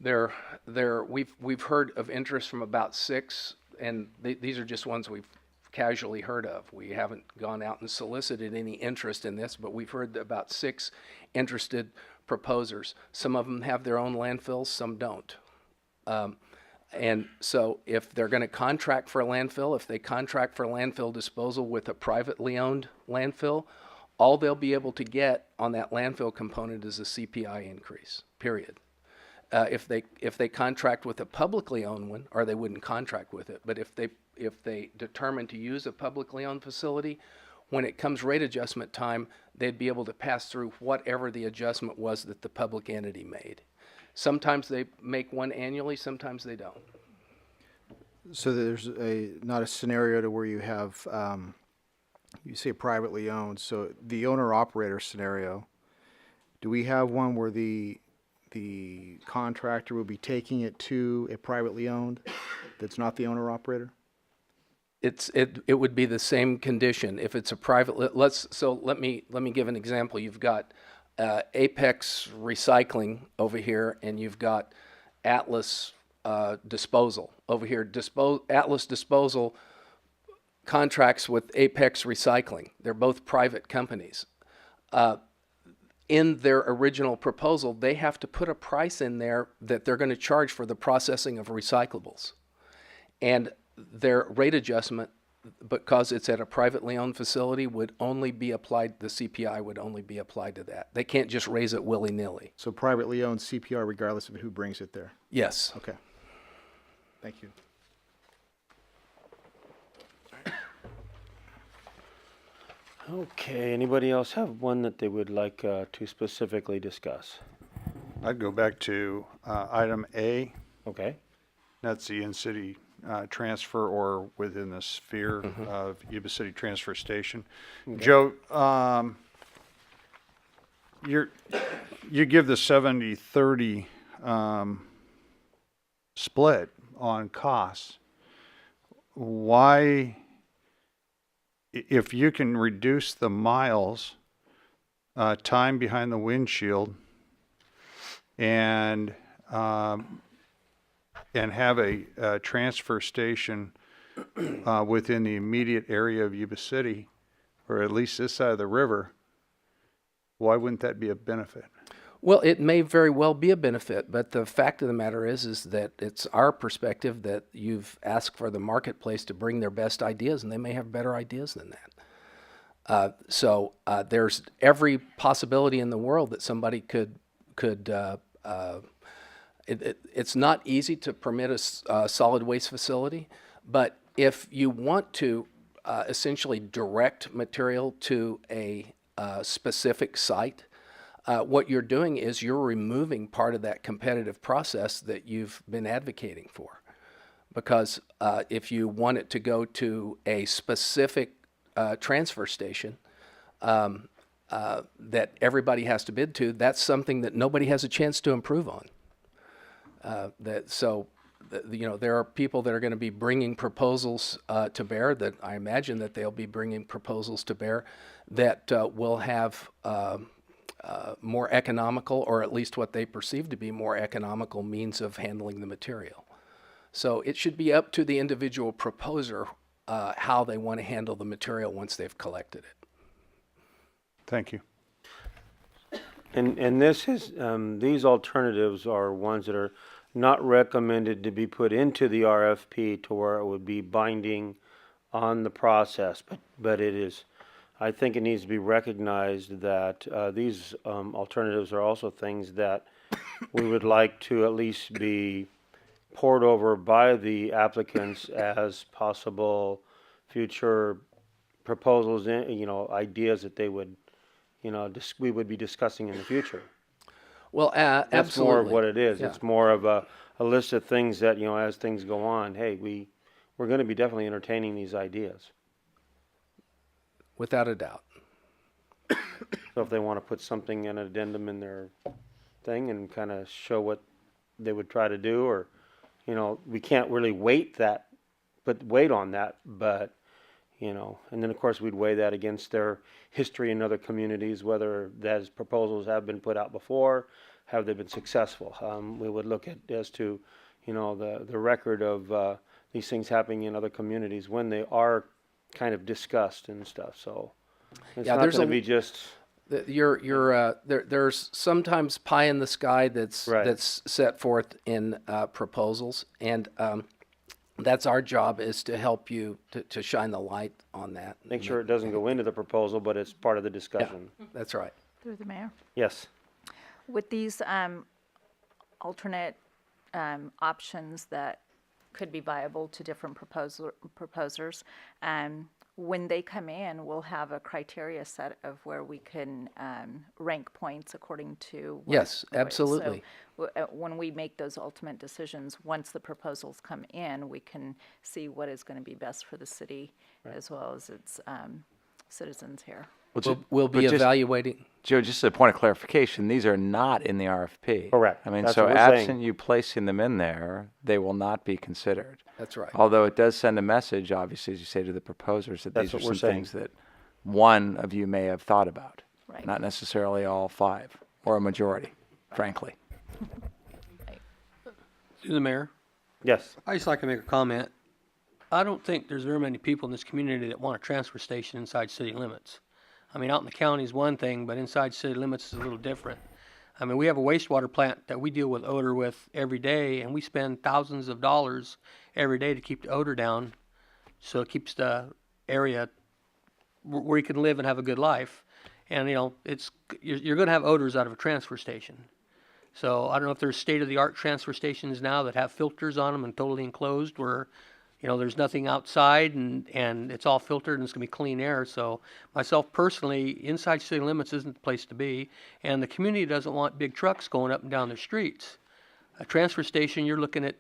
S3: We've heard of interest from about 6, and these are just ones we've casually heard of. We haven't gone out and solicited any interest in this, but we've heard about 6 interested proposers. Some of them have their own landfills, some don't. And so if they're going to contract for a landfill, if they contract for landfill disposal with a privately owned landfill, all they'll be able to get on that landfill component is a CPI increase, period. if they contract with a publicly owned one, or they wouldn't contract with it, but if they determine to use a publicly owned facility, when it comes rate adjustment time, they'd be able to pass through whatever the adjustment was that the public entity made. Sometimes they make one annually, sometimes they don't.
S8: So there's not a scenario to where you have, you say privately owned, so the owner-operator scenario, do we have one where the contractor will be taking it to a privately owned that's not the owner-operator?
S3: It would be the same condition if it's a private. Let me give an example. You've got Apex Recycling over here, and you've got Atlas Disposal over here. Atlas Disposal contracts with Apex Recycling. They're both private companies. In their original proposal, they have to put a price in there that they're going to charge for the processing of recyclables. And their rate adjustment, because it's at a privately owned facility, would only be applied, the CPI would only be applied to that. They can't just raise it willy-nilly.
S8: So privately owned CPR regardless of who brings it there?
S3: Yes.
S8: Okay. Thank you.
S1: Okay, anybody else have one that they would like to specifically discuss?
S5: I'd go back to item A.
S1: Okay.
S5: That's the in-city transfer or within the sphere of Yuba City Transfer Station. Okay. Joe, you give the 70-30 split on costs. Why, if you can reduce the miles, time behind the windshield, and have a transfer station within the immediate area of Yuba City, or at least this side of the river, why wouldn't that be a benefit?
S3: Well, it may very well be a benefit, but the fact of the matter is that it's our perspective that you've asked for the marketplace to bring their best ideas, and they may have better ideas than that. So there's every possibility in the world that somebody could. It's not easy to permit a solid waste facility, but if you want to essentially direct material to a specific site, what you're doing is you're removing part of that competitive process that you've been advocating for. Because if you want it to go to a specific transfer station that everybody has to bid to, that's something that nobody has a chance to improve on. There are people that are going to be bringing proposals to bear, that I imagine that they'll be bringing proposals to bear that will have more economical, or at least what they perceive to be more economical means of handling the material. So it should be up to the individual proposer how they want to handle the material once they've collected it.
S5: Thank you.
S1: And this is, these alternatives are ones that are not recommended to be put into the RFP to where it would be binding on the process, but it is, I think it needs to be recognized that these alternatives are also things that we would like to at least be poured over by the applicants as possible future proposals, ideas that they would, we would be discussing in the future.
S3: Well,
S1: That's
S3: absolutely.
S1: more of what it is.
S3: Yeah.
S1: It's more of a list of things that, as things go on, hey, we're going to be definitely entertaining these ideas.
S3: Without a doubt.
S1: So if they want to put something, an addendum in their thing and kind of show what they would try to do, or, we can't really wait on that, but, and then of course we'd weigh that against their history in other communities, whether those proposals have been put out before, have they been successful. We would look at as to, the record of these things happening in other communities when they are kind of discussed and stuff. So it's not going to be just.
S3: There's sometimes pie in the sky that's
S1: Right.
S3: that's set forth in proposals, and that's our job, is to help you to shine the light on that.
S1: Make sure it doesn't go into the proposal, but it's part of the discussion.
S3: That's right.
S7: Through the mayor.
S1: Yes.
S7: With these alternate options that could be viable to different proposers. When they come in, we'll have a criteria set of where we can rank points according to.
S3: Yes, absolutely.
S7: So when we make those ultimate decisions, once the proposals come in, we can see what is going to be best for the city as well as its citizens here.
S3: We'll be evaluating.
S9: Joe, just as a point of clarification, these are not in the RFP.
S1: Correct.
S9: I mean,
S1: That's
S9: so
S1: what we're
S9: absent
S1: saying.
S9: you placing them in there, they will not be considered.
S3: That's right.
S9: Although it does send a message, obviously, as you say to the proposers, that
S1: That's
S9: these are
S1: what we're
S9: some
S1: saying.
S9: things that one of you may have thought about.
S7: Right.
S9: Not necessarily all five, or a majority, frankly.
S4: Through the mayor,
S1: Yes.
S4: I just like to make a comment. I don't think there's very many people in this community that want a transfer station inside city limits. I mean, out in the county is one thing, but inside city limits is a little different. I mean, we have a wastewater plant that we deal with odor with every day, and we spend thousands of dollars every day to keep the odor down, so it keeps the area where you can live and have a good life. And, you know, you're going to have odors out of a transfer station. So I don't know if there's state-of-the-art transfer stations now that have filters on them and totally enclosed where, you know, there's nothing outside and it's all filtered and it's going to be clean air. So myself personally, inside city limits isn't the place to be. And the community doesn't want big trucks going up and down their streets. A transfer station, you're looking at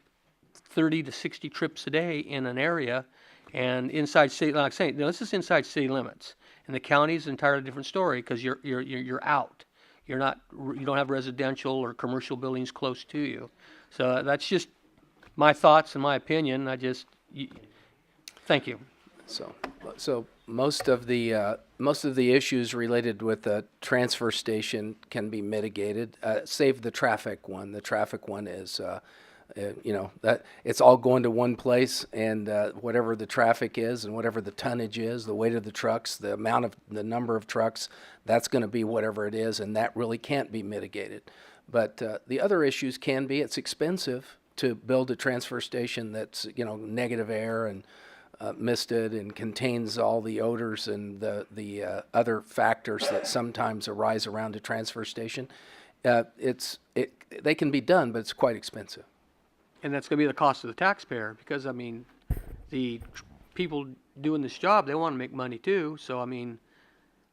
S4: 30 to 60 trips a day in an area. And inside city, like I'm saying, this is inside city limits. And the county is an entirely different story because you're out. You don't have residential or commercial buildings close to you. So that's just my thoughts and my opinion. Thank you.
S3: So most of the issues related with the transfer station can be mitigated, save the traffic one. The traffic one is, that it's all going to one place, and whatever the traffic is and whatever the tonnage is, the weight of the trucks, the number of trucks, that's going to be whatever it is, and that really can't be mitigated. But the other issues can be, it's expensive to build a transfer station that's, negative air and misted and contains all the odors and the other factors that sometimes arise around a transfer station. They can be done, but it's quite expensive.
S4: And that's going to be the cost of the taxpayer because, I mean, the people doing this job, they want to make money too. So, I mean,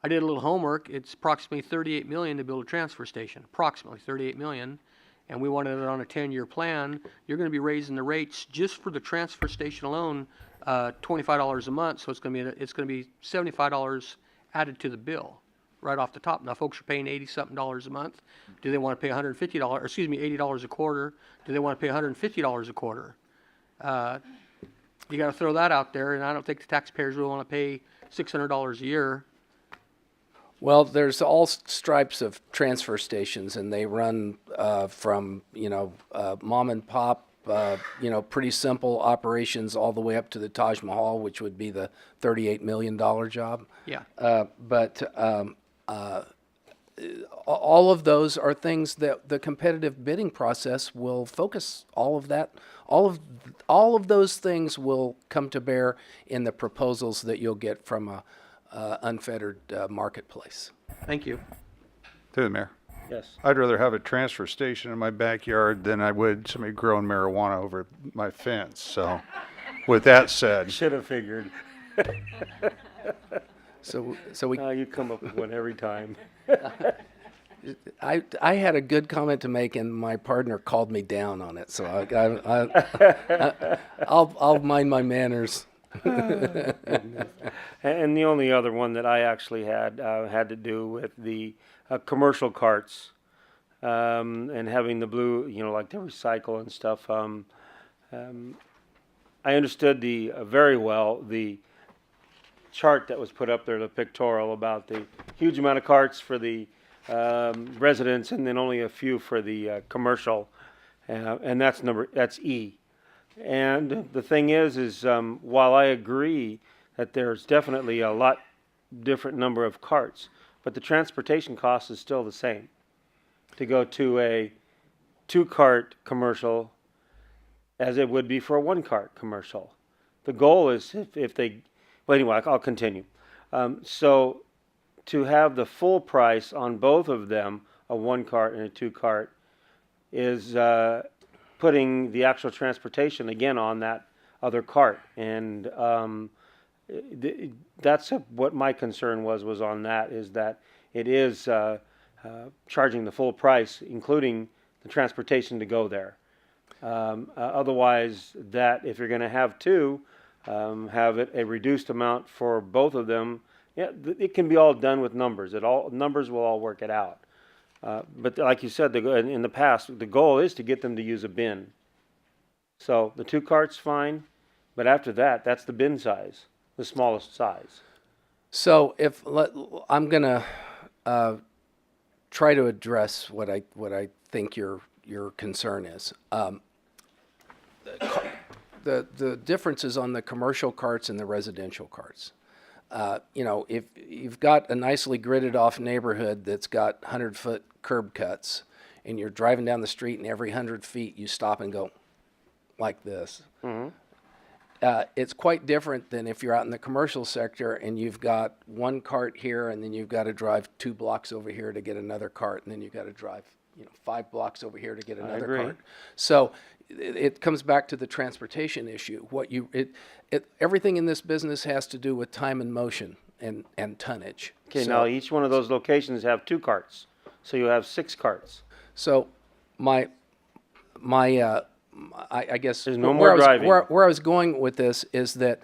S4: I did a little homework. It's approximately $38 million to build a transfer station, approximately $38 million. And we wanted it on a 10-year plan. You're going to be raising the rates just for the transfer station alone, $25 a month. So it's going to be $75 added to the bill right off the top. Now, folks are paying $80-something a month. Do they want to pay $80 a quarter? Do they want to pay $150 a quarter? You got to throw that out there, and I don't think the taxpayers really want to pay $600 a year.
S3: Well, there's all stripes of transfer stations, and they run from mom and pop, pretty simple operations, all the way up to the Taj Mahal, which would be the $38 million job.
S4: Yeah.
S3: But all of those are things that the competitive bidding process will focus. All of those things will come to bear in the proposals that you'll get from a unfettered marketplace.
S4: Thank you.
S5: Through the mayor.
S1: Yes.
S5: I'd rather have a transfer station in my backyard than I would somebody growing marijuana over my fence. So with that said,
S1: Should have figured.
S3: So we
S1: You come up with one every time.
S3: I had a good comment to make, and my partner called me down on it. So I'll mind my manners.
S1: And the only other one that I actually had to do with the commercial carts and having the blue, like to recycle and stuff. I understood very well the chart that was put up there, the pictorial about the huge amount of carts for the residents and then only a few for the commercial, and that's E. And the thing is while I agree that there's definitely a lot different number of carts, but the transportation cost is still the same. To go to a 2-cart commercial as it would be for a 1-cart commercial. The goal is if they, well anyway, I'll continue. So to have the full price on both of them, a 1-cart and a 2-cart, is putting the actual transportation again on that other cart. And that's what my concern was on that, is that it is charging the full price, including the transportation to go there. Otherwise, that if you're going to have two, have it a reduced amount for both of them. Yeah, it can be all done with numbers. Numbers will all work it out. But like you said, in the past, the goal is to get them to use a bin. So the two carts, fine, but after that, that's the bin size, the smallest size.
S3: So I'm gonna try to address what I think your concern is. The differences on the commercial carts and the residential carts. If you've got a nicely gridded off neighborhood that's got 100-foot curb cuts, and you're driving down the street, and every 100 feet you stop and go like this.
S1: Mm-hmm.
S3: It's quite different than if you're out in the commercial sector and you've got one cart here, and then you've got to drive 2 blocks over here to get another cart, and then you've got to drive 5 blocks over here to get another cart. So it comes back to the transportation issue. Everything in this business has to do with time and motion and tonnage.
S1: Okay,
S3: So-
S1: now each one of those locations have 2 carts, so you have 6 carts.
S3: So I guess
S1: There's no more driving.
S3: where I was going with this is that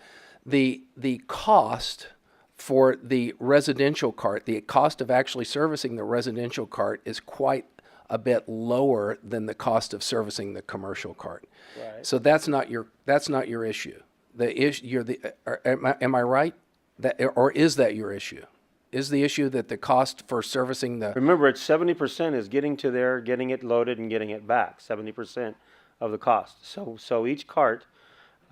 S3: the cost for the residential cart, the cost of actually servicing the residential cart is quite a bit lower than the cost of servicing the commercial cart.
S1: Right.
S3: So that's not your issue. The issue am I right? Or is that your issue? Is the issue that the cost for servicing the
S1: Remember, it's 70% is getting to there, getting it loaded, and getting it back. 70% of the cost. So each cart,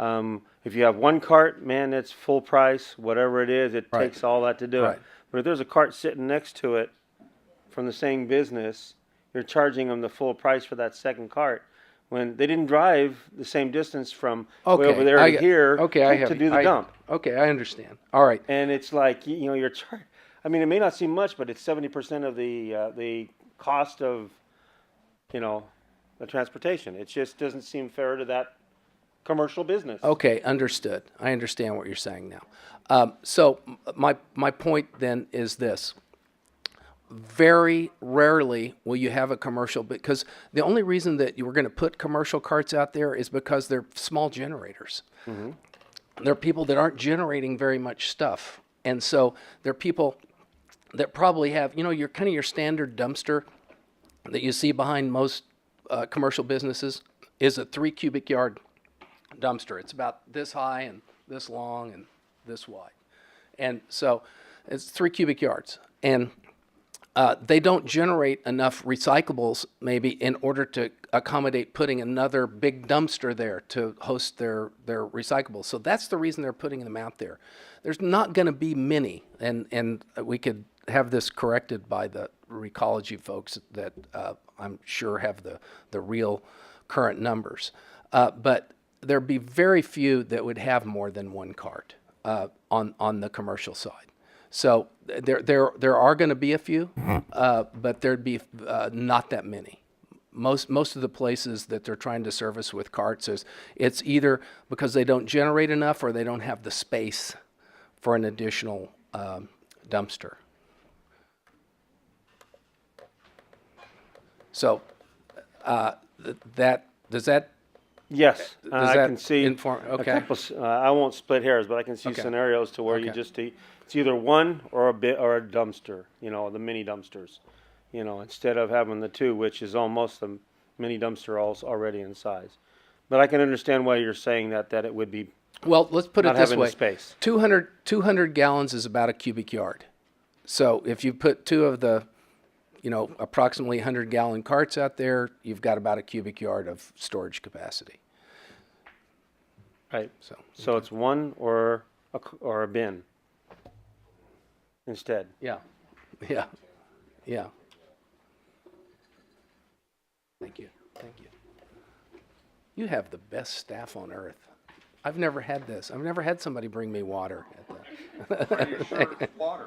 S1: if you have one cart, man, it's full price. Whatever it is, it
S3: Right.
S1: takes all that to do
S3: Right.
S1: it. But if there's a cart sitting next to it from the same business, you're charging them the full price for that second cart, when they didn't drive the same distance from way over there to here to do the dump.
S3: Okay, I understand. All right.
S1: And it's like, you're charged. I mean, it may not seem much, but it's 70% of the cost of, the transportation. It just doesn't seem fair to that commercial business.
S3: Okay, understood. I understand what you're saying now. So my point then is this. Very rarely will you have a commercial, because the only reason that you were going to put commercial carts out there is because they're small generators.
S1: Mm-hmm.
S3: They're people that aren't generating very much stuff. And so they're people that probably have, your kind of your standard dumpster that you see behind most commercial businesses is a 3 cubic yard dumpster. It's about this high and this long and this wide. And so it's 3 cubic yards. And they don't generate enough recyclables maybe in order to accommodate putting another big dumpster there to host their recyclables. So that's the reason they're putting them out there. There's not going to be many, and we could have this corrected by the Recology folks that I'm sure have the real current numbers. But there'd be very few that would have more than one cart on the commercial side. So there are going to be a few, but there'd be not that many. Most of the places that they're trying to service with carts it's either because they don't generate enough or they don't have the space for an additional dumpster. So does that
S1: Yes,
S3: Does
S1: I
S3: that
S1: can see
S3: inform-
S1: a
S3: okay.
S1: couple. I won't split hairs, but I can see
S3: Okay.
S1: scenarios to where you
S3: Okay.
S1: just it's either one or a dumpster. The mini dumpsters. Instead of having the two, which is almost the mini dumpster already in size. But I can understand why you're saying that it would be
S3: Well, let's put
S1: not
S3: it this
S1: having the
S3: way.
S1: space.
S3: 200 gallons is about a cubic yard. So if you put two of the, approximately 100-gallon carts out there, you've got about a cubic yard of storage capacity.
S1: Right.
S3: So
S1: So it's one or a bin instead.
S3: yeah. Thank you. You have the best staff on earth. I've never had this. I've never had somebody bring me water at the.
S5: Water.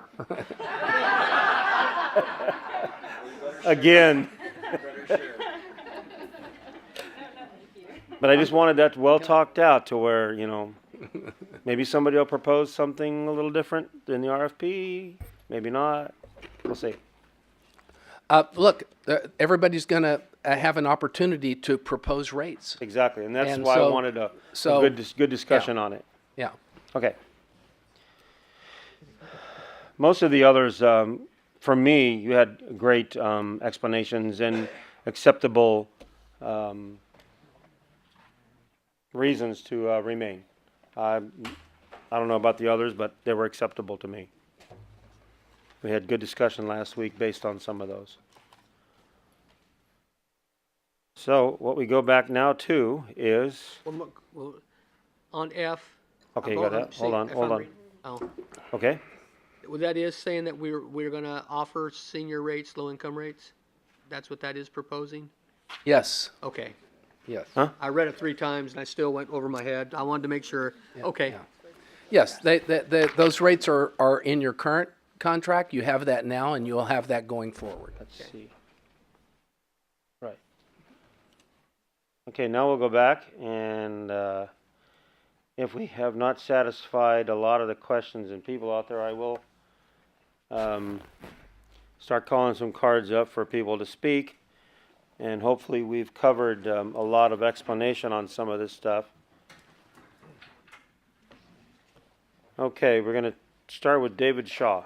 S1: Again. But I just wanted that well talked out to where, you know, maybe somebody will propose something a little different than the RFP, maybe not. We'll see.
S3: Look, everybody's going to have an opportunity to propose rates.
S1: Exactly, and that's
S3: And
S1: why I
S3: so-
S1: wanted a
S3: so,
S1: good discussion on it.
S3: Yeah.
S1: Okay. Most of the others, for me, you had great explanations and acceptable reasons to remain. I don't know about the others, but they were acceptable to me. We had good discussion last week based on some of those. So what we go back now to is,
S4: Well, on F.
S1: okay, you got that? Hold on.
S4: Oh,
S1: Okay,
S4: well, that is saying that we're gonna offer senior rates, low income rates? That's what that is proposing?
S3: Yes.
S4: Okay.
S3: Yes.
S1: Huh?
S4: I read it 3 times and I still went over my head. I wanted to make sure. Okay.
S3: yeah. Yes, those rates are in your current contract. You have that now, and you'll have that going forward.
S1: let's see. Right. Okay, now we'll go back and if we have not satisfied a lot of the questions and people out there, I will start calling some cards up for people to speak. And hopefully we've covered a lot of explanation on some of this stuff. Okay, we're going to start with David Shaw.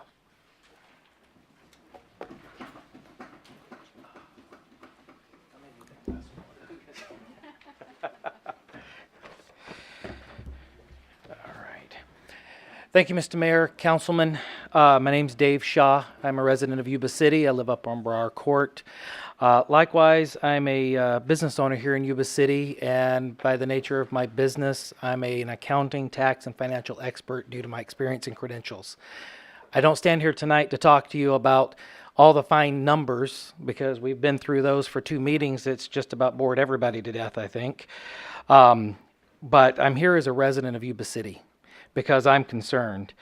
S10: Thank you, Mr. Mayor, Councilman. My name's Dave Shaw. I'm a resident of Yuba City. I live up on Brower Court. Likewise, I'm a business owner here in Yuba City, and by the nature of my business, I'm an accounting, tax, and financial expert due to my experience and credentials. I don't stand here tonight to talk to you about all the fine numbers, because we've been through those for 2 meetings. It's just about bored everybody to death, I think. But I'm here as a resident of Yuba City, because I'm concerned.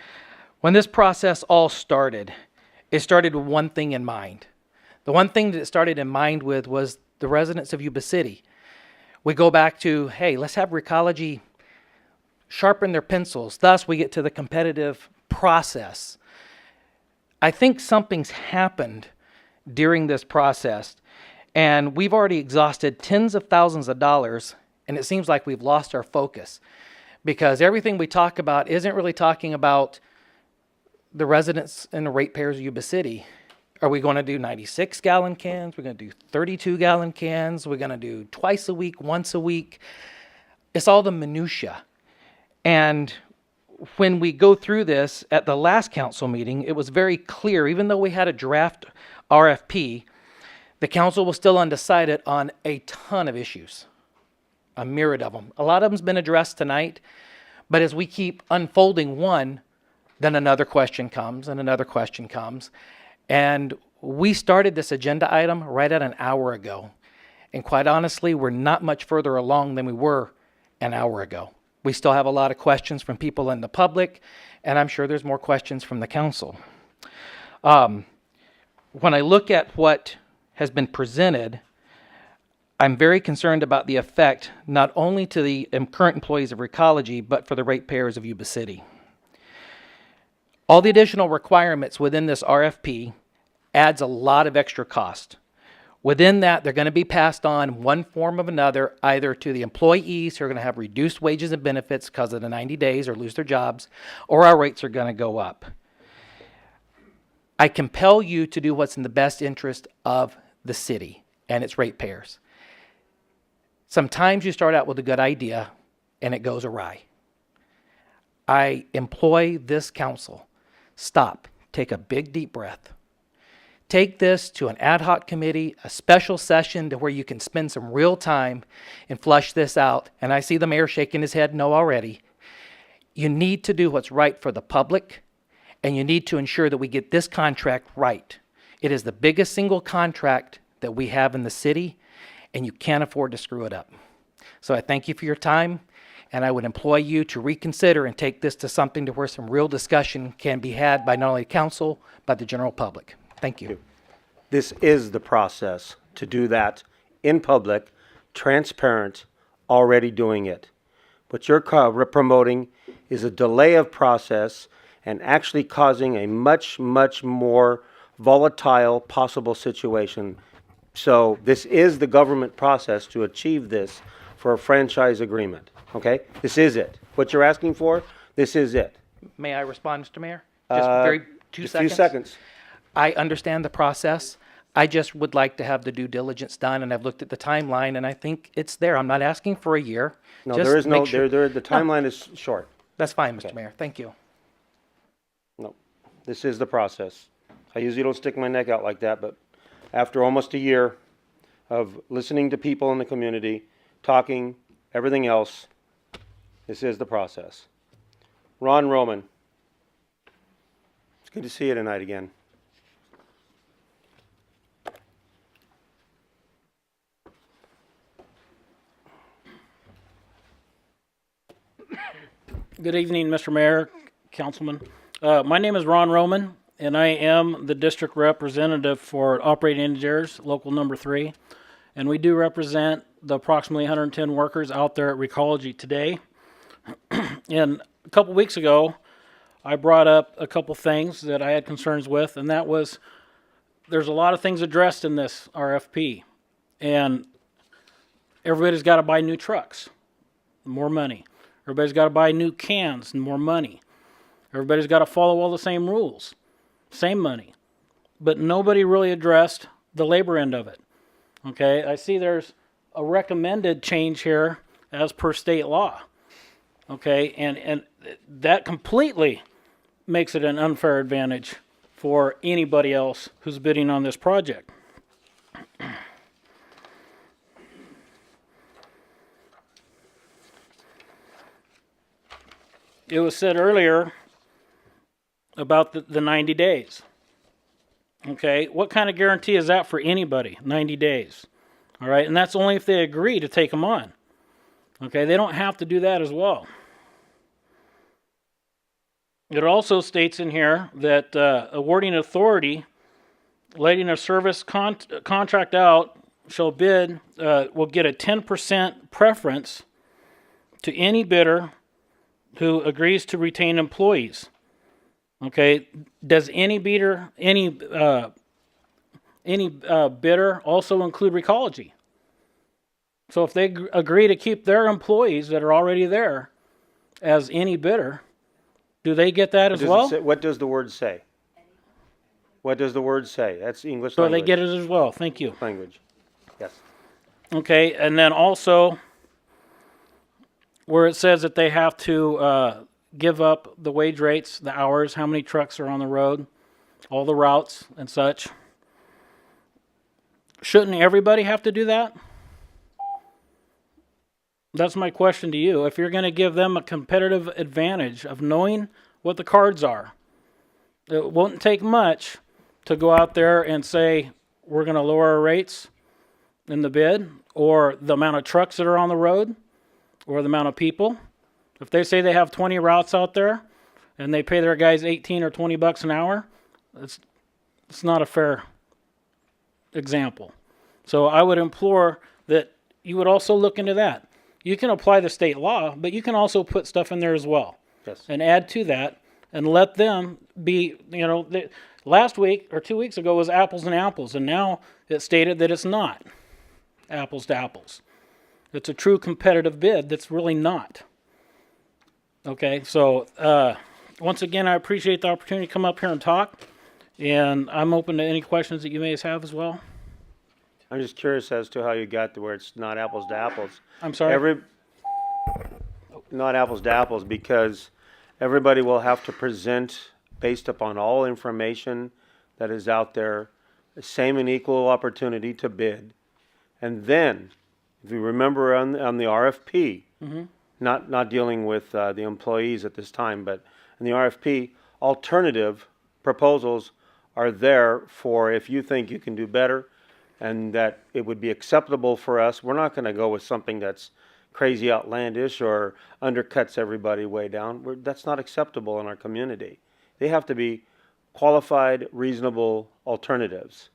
S10: When this process all started, it started with one thing in mind. The one thing that it started in mind with was the residents of Yuba City. We go back to, hey, let's have Recology sharpen their pencils. Thus, we get to the competitive process. I think something's happened during this process, and we've already exhausted tens of thousands of dollars, and it seems like we've lost our focus, because everything we talk about isn't really talking about the residents and the ratepayers of Yuba City. Are we going to do 96-gallon cans? We're going to do 32-gallon cans? We're going to do twice a week, once a week? It's all the minutia. And when we go through this at the last council meeting, it was very clear, even though we had a draft RFP, the council was still undecided on a ton of issues. A myriad of them. A lot of them's been addressed tonight, but as we keep unfolding one, then another question comes and another question comes. And we started this agenda item right at an hour ago. And quite honestly, we're not much further along than we were an hour ago. We still have a lot of questions from people in the public, and I'm sure there's more questions from the council. When I look at what has been presented, I'm very concerned about the effect not only to the current employees of Recology, but for the ratepayers of Yuba City. All the additional requirements within this RFP adds a lot of extra cost. Within that, they're going to be passed on one form or another, either to the employees who are going to have reduced wages and benefits because of the 90 days or lose their jobs, or our rates are going to go up. I compel you to do what's in the best interest of the city and its ratepayers. Sometimes you start out with a good idea and it goes awry. I employ this council. Stop. Take a big deep breath. Take this to an ad hoc committee, a special session to where you can spend some real time and flush this out. And I see the mayor shaking his head no already. You need to do what's right for the public, and you need to ensure that we get this contract right. It is the biggest single contract that we have in the city, and you can't afford to screw it up. So I thank you for your time, and I would employ you to reconsider and take this to something to where some real discussion can be had by not only council, but the general public. Thank you.
S1: This is the process to do that in public, transparent, already doing it. What you're promoting is a delay of process and actually causing a much, much more volatile possible situation. So this is the government process to achieve this for a franchise agreement, okay? This is it. What you're asking for, this is it.
S10: May I respond, Mr. Mayor? Just very, 2
S1: Just
S10: seconds.
S1: few seconds.
S10: I understand the process. I just would like to have the due diligence done, and I've looked at the timeline, and I think it's there. I'm not asking for a year.
S1: No,
S10: Just
S1: there is no,
S10: make sure-
S1: the timeline is short.
S10: That's fine, Mr.
S1: Okay.
S10: Mayor. Thank you.
S1: No, this is the process. I usually don't stick my neck out like that, but after almost a year of listening to people in the community, talking, everything else, this is the process. Ron Roman. It's good to see you tonight again.
S11: Good evening, Mr. Mayor, Councilman. My name is Ron Roman, and I am the district representative for operating engineers, local number 3. And we do represent the approximately 110 workers out there at Recology today. And a couple weeks ago, I brought up a couple things that I had concerns with, and that was there's a lot of things addressed in this RFP. And everybody's got to buy new trucks, more money. Everybody's got to buy new cans and more money. Everybody's got to follow all the same rules, same money. But nobody really addressed the labor end of it. Okay, I see there's a recommended change here as per state law. Okay, and that completely makes it an unfair advantage for anybody else who's bidding on this project. It was said earlier about the 90 days. Okay, what kind of guarantee is that for anybody? 90 days. All right, and that's only if they agree to take them on. Okay, they don't have to do that as well. It also states in here that awarding authority, letting a service contract out, shall bid, will get a 10% preference to any bidder who agrees to retain employees. Okay, does any bidder also include Recology? So if they agree to keep their employees that are already there as any bidder, do they get that as well?
S1: What does the word say? What does the word say? That's English
S11: So
S1: language.
S11: they get it as well. Thank you.
S1: Language. Yes.
S11: Okay, and then also where it says that they have to give up the wage rates, the hours, how many trucks are on the road, all the routes and such. Shouldn't everybody have to do that? That's my question to you. If you're going to give them a competitive advantage of knowing what the cards are, it won't take much to go out there and say, we're going to lower our rates in the bid, or the amount of trucks that are on the road, or the amount of people. If they say they have 20 routes out there and they pay their guys 18 or 20 bucks an hour, it's not a fair example. So I would implore that you would also look into that. You can apply the state law, but you can also put stuff in there as well.
S1: Yes.
S11: And add to that and let them be, last week or 2 weeks ago was apples and apples, and now it stated that it's not apples to apples. It's a true competitive bid that's really not. Okay, so once again, I appreciate the opportunity to come up here and talk, and I'm open to any questions that you may have as well.
S1: I'm just curious as to how you got to where it's not apples to apples.
S11: I'm sorry?
S1: Not apples to apples, because everybody will have to present based upon all information that is out there, the same and equal opportunity to bid. And then, if you remember on the RFP, not dealing with the employees at this time, but in the RFP, alternative proposals are there for if you think you can do better and that it would be acceptable for us. We're not going to go with something that's crazy outlandish or undercuts everybody way down. That's not acceptable in our community. They have to be qualified, reasonable alternatives.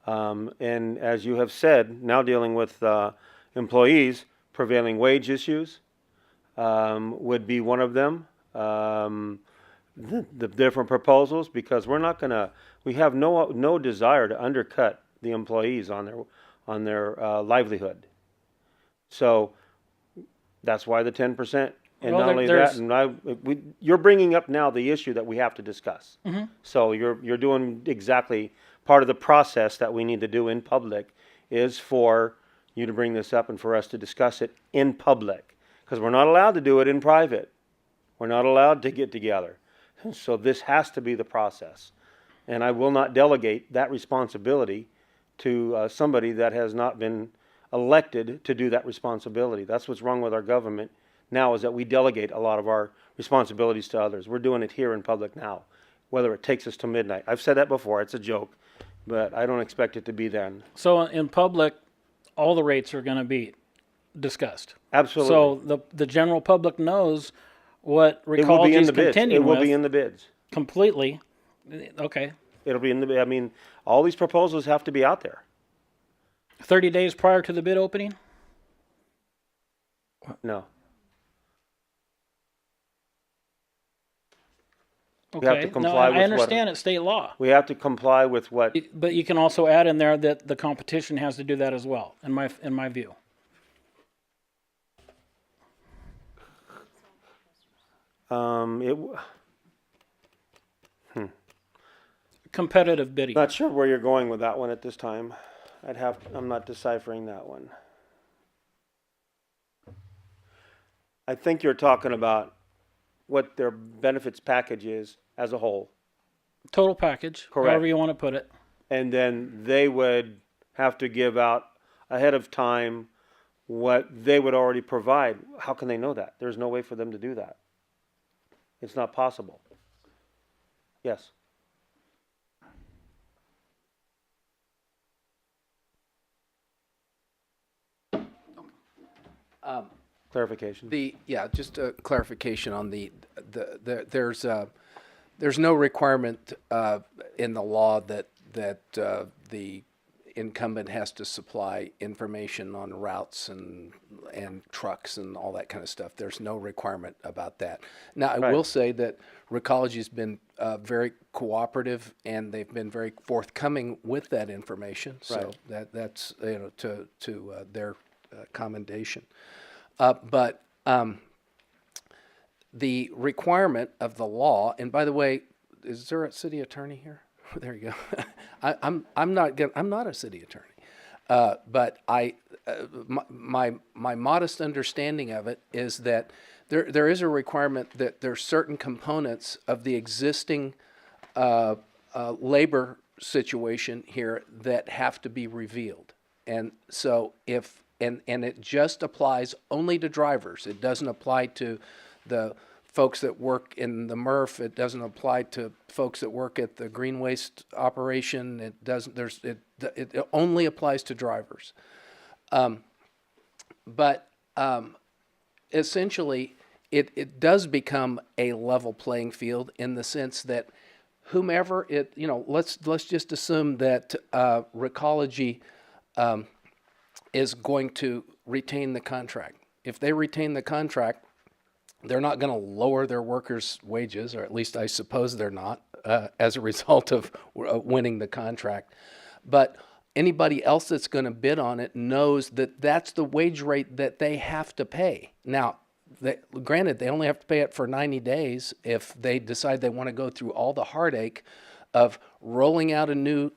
S1: And as you have said, now dealing with employees, prevailing wage issues would be one of them. The different proposals, because we have no desire to undercut the employees on their livelihood. So that's why the 10%. And
S11: Well,
S1: not only that, you're bringing up now the issue that we have to discuss. So you're doing exactly part of the process that we need to do in public is for you to bring this up and for us to discuss it in public, because we're not allowed to do it in private. We're not allowed to get together. So this has to be the process. And I will not delegate that responsibility to somebody that has not been elected to do that responsibility. That's what's wrong with our government now, is that we delegate a lot of our responsibilities to others. We're doing it here in public now, whether it takes us to midnight. I've said that before, it's a joke, but I don't expect it to be then.
S11: So in public, all the rates are going to be discussed.
S1: Absolutely.
S11: So the general public knows what
S1: It will be in
S11: Recology is
S1: the bids.
S11: continuing
S1: It will
S11: with
S1: be in the bids.
S11: completely. Okay.
S1: It'll be in the, I mean, all these proposals have to be out there.
S11: 30 days prior to the bid opening?
S1: No.
S11: Okay.
S1: We have to comply
S11: no,
S1: with
S11: I understand it's state law.
S1: We have to comply with what,
S11: But you can also add in there that the competition has to do that as well, in my view. Competitive bidding.
S1: not sure where you're going with that one at this time. I'm not deciphering that one. I think you're talking about what their benefits package is as a whole.
S11: Total package,
S1: Correct.
S11: however you want to put it.
S1: And then they would have to give out ahead of time what they would already provide. How can they know that? There's no way for them to do that. It's not possible. Yes. Clarification.
S3: Just a clarification on there's no requirement in the law that the incumbent has to supply information on routes and trucks and all that kind of stuff. There's no requirement about that. Now, I will say that Recology's been very cooperative, and they've been very forthcoming with that information. So that's to their commendation. But the requirement of the law, and by the way, is there a city attorney here? There you go. I'm not a city attorney, but my modest understanding of it is that there is a requirement that there's certain components of the existing labor situation here that have to be revealed, and so and it just applies only to drivers. It doesn't apply to the folks that work in the MRF. It doesn't apply to folks that work at the green waste operation. It doesn't. It only applies to drivers. But essentially, it does become a level playing field in the sense that whomever let's just assume that Recology is going to retain the contract. If they retain the contract, they're not going to lower their workers' wages, or at least I suppose they're not, as a result of winning the contract. But anybody else that's going to bid on it knows that that's the wage rate that they have to pay. Now, granted, they only have to pay it for 90 days if they decide they want to go through all the heartache of rolling out a new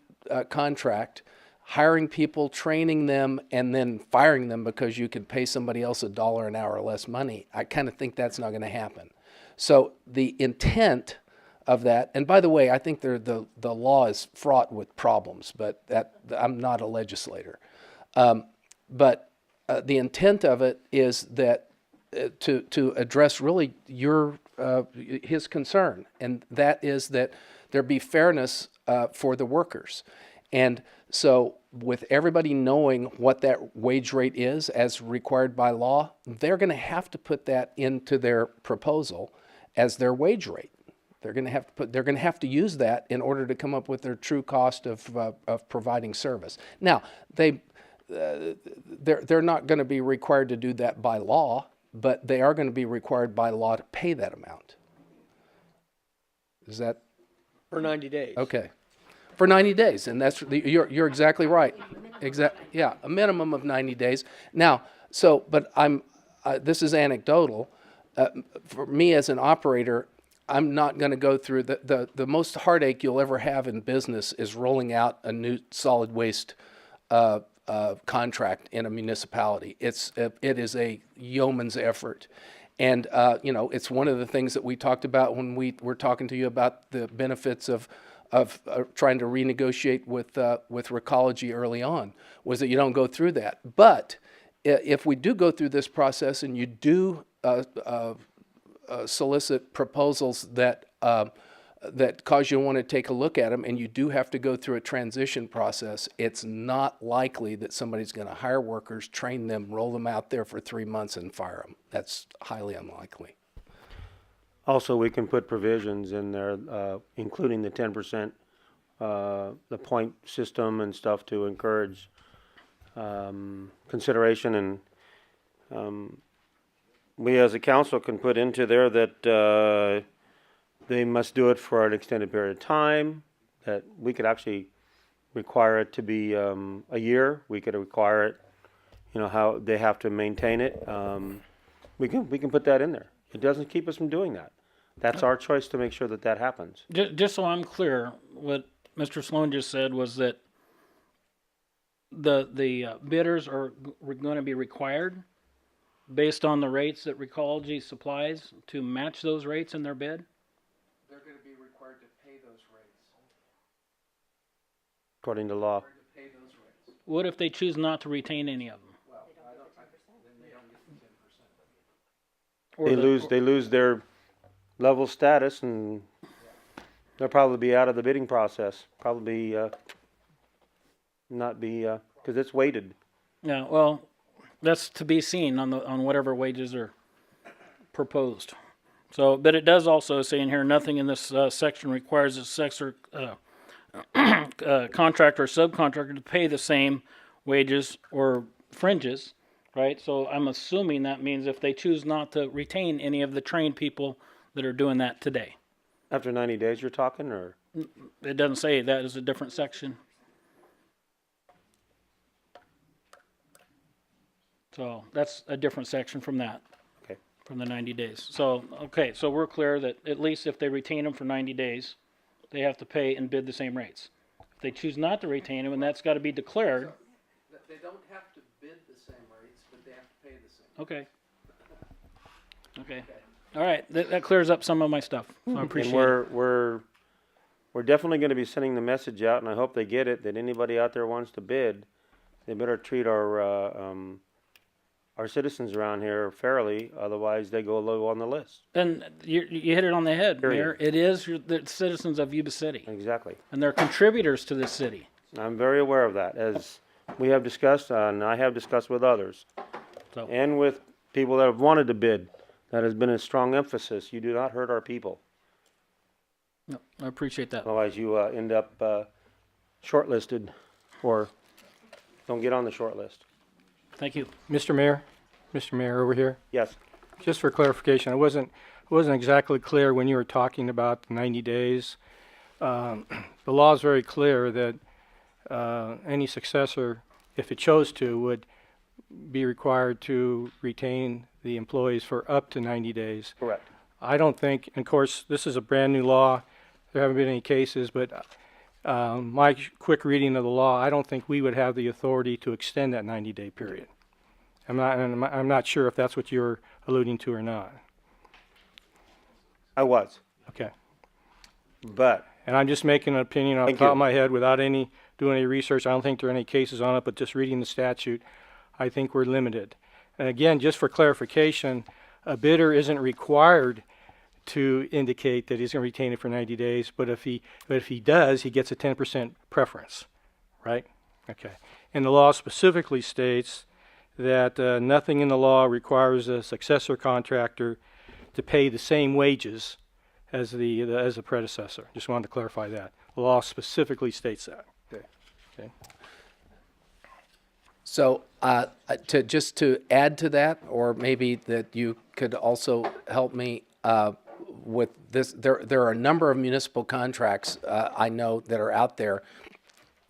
S3: contract, hiring people, training them, and then firing them because you could pay somebody else $1 an hour less money. I kind of think that's not going to happen. So the intent of that, and by the way, I think the law is fraught with problems, but I'm not a legislator. But the intent of it is that to address really his concern, and that is that there be fairness for the workers. And so with everybody knowing what that wage rate is as required by law, they're going to have to put that into their proposal as their wage rate. They're going to have to use that in order to come up with their true cost of providing service. Now, they're not going to be required to do that by law, but they are going to be required by law to pay that amount. Is that
S4: For 90 days.
S3: okay? For 90 days, and you're exactly right. Yeah, a minimum of 90 days. Now, but this is anecdotal. For me as an operator, I'm not going to go through the most heartache you'll ever have in business is rolling out a new solid waste contract in a municipality. It is a yeoman's effort. And, it's one of the things that we talked about when we were talking to you about the benefits of trying to renegotiate with Recology early on, was that you don't go through that. But if we do go through this process and you do solicit proposals that cause you to want to take a look at them, and you do have to go through a transition process, it's not likely that somebody's going to hire workers, train them, roll them out there for 3 months and fire them. That's highly unlikely.
S1: Also, we can put provisions in there, including the 10%, the point system and stuff to encourage consideration, and we as a council can put into there that they must do it for an extended period of time, that we could actually require it to be a year. We could require it, how they have to maintain it. We can put that in there. It doesn't keep us from doing that. That's our choice to make sure that that happens.
S11: Just so I'm clear, what Mr. Sloan just said was that the bidders are going to be required, based on the rates that Recology supplies, to match those rates in their bid?
S3: They're going to be required to pay those rates.
S1: According to law.
S11: What if they choose not to retain any of them?
S3: Well, then they don't get the 10%.
S1: They lose their level status, and they'll probably be out of the bidding process. Probably not be, because it's weighted.
S11: Yeah, well, that's to be seen on whatever wages are proposed. So, but it does also say in here, nothing in this section requires a contractor or subcontractor to pay the same wages or fringes, right? So I'm assuming that means if they choose not to retain any of the trained people that are doing that today.
S1: After 90 days, you're talking, or?
S11: It doesn't say that is a different section. So that's a different section from that.
S1: Okay.
S11: From the 90 days. So, okay, so we're clear that at least if they retain them for 90 days, they have to pay and bid the same rates. If they choose not to retain them, and that's got to be declared.
S3: They don't have to bid the same rates, but they have to pay the same.
S11: Okay. Okay. All right, that clears up some of my stuff. So I appreciate it.
S1: We're definitely going to be sending the message out, and I hope they get it, that anybody out there wants to bid, they better treat our citizens around here fairly, otherwise they go low on the list.
S11: And you hit it on the head,
S1: Period.
S11: Mayor. It is the citizens of Yuba City,
S1: Exactly.
S11: and they're contributors to this city.
S1: I'm very aware of that, as we have discussed, and I have discussed with others,
S11: So,
S1: and with people that have wanted to bid. That has been a strong emphasis. You do not hurt our people.
S11: no, I appreciate that.
S1: Otherwise, you end up shortlisted, or don't get on the short list.
S11: Thank you.
S12: Mr. Mayor, over here.
S1: Yes.
S12: Just for clarification, I wasn't exactly clear when you were talking about the 90 days. The law is very clear that any successor, if it chose to, would be required to retain the employees for up to 90 days.
S1: Correct.
S12: I don't think, and of course, this is a brand new law. There haven't been any cases, but my quick reading of the law, I don't think we would have the authority to extend that 90-day period. I'm not sure if that's what you're alluding to or not.
S1: I was,
S12: Okay.
S1: but
S12: And I'm just making an opinion off the
S1: Thank
S12: top
S1: you.
S12: of my head without doing any research. I don't think there are any cases on it, but just reading the statute, I think we're limited. And again, just for clarification, a bidder isn't required to indicate that he's going to retain it for 90 days, but if he does, he gets a 10% preference, right? Okay. And the law specifically states that nothing in the law requires a successor contractor to pay the same wages as the predecessor. Just wanted to clarify that. The law specifically states that. Okay.
S3: So, to add to that, or maybe that you could also help me with this. There are a number of municipal contracts I know that are out there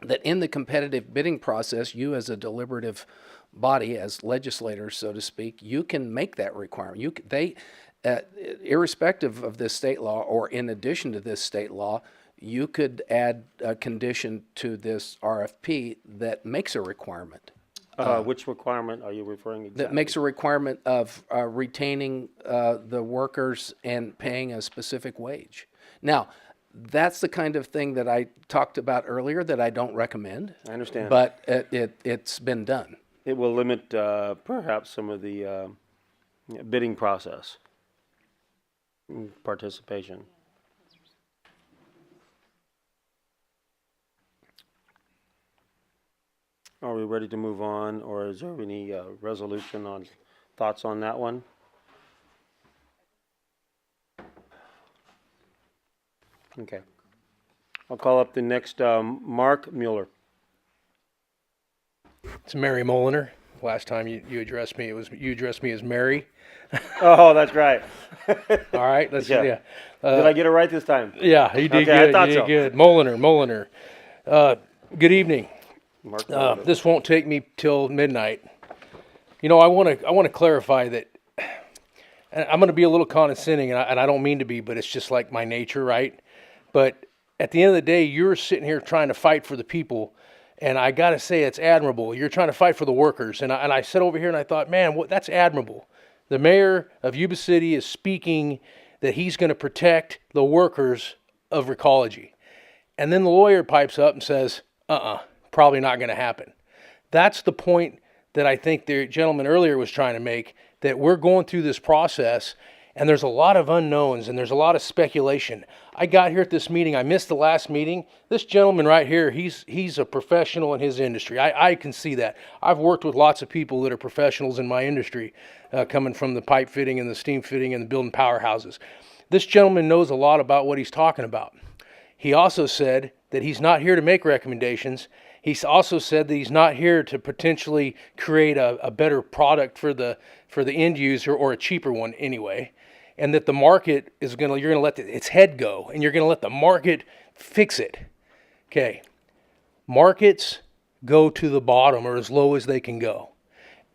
S3: that in the competitive bidding process, you as a deliberative body, as legislators, so to speak, you can make that requirement. Irrespective of this state law, or in addition to this state law, you could add a condition to this RFP that makes a requirement.
S1: Which requirement are you referring exactly?
S3: That makes a requirement of retaining the workers and paying a specific wage. Now, that's the kind of thing that I talked about earlier that I don't recommend.
S1: I understand.
S3: But it's been done.
S1: It will limit perhaps some of the bidding process participation. Are we ready to move on, or is there any resolution on thoughts on that one? Okay. I'll call up the next Mark Mueller.
S13: It's Mary Moliner. Last time you addressed me, you addressed me as Mary.
S1: Oh, that's right.
S13: All right, let's
S1: Yeah.
S13: yeah.
S1: Did I get it right this time?
S13: Yeah, you did
S1: Okay, I
S13: good.
S1: thought
S13: You did
S1: so.
S13: good. Moliner. Good evening.
S1: Mark Mueller.
S13: This won't take me till midnight. You know, I want to clarify that. And I'm going to be a little condescending, and I don't mean to be, but it's just like my nature, right? But at the end of the day, you're sitting here trying to fight for the people, and I got to say it's admirable. You're trying to fight for the workers, and I sat over here and I thought, man, that's admirable. The mayor of Yuba City is speaking that he's going to protect the workers of Recology. And then the lawyer pipes up and says, probably not going to happen. That's the point that I think the gentleman earlier was trying to make, that we're going through this process and there's a lot of unknowns and there's a lot of speculation. I got here at this meeting. I missed the last meeting. This gentleman right here, he's a professional in his industry. I can see that. I've worked with lots of people that are professionals in my industry, coming from the pipe fitting and the steam fitting and the building powerhouses. This gentleman knows a lot about what he's talking about. He also said that he's not here to make recommendations. He's also said that he's not here to potentially create a better product for the end user, or a cheaper one anyway, and that the market you're going to let its head go, and you're going to let the market fix it. Okay, markets go to the bottom, or as low as they can go,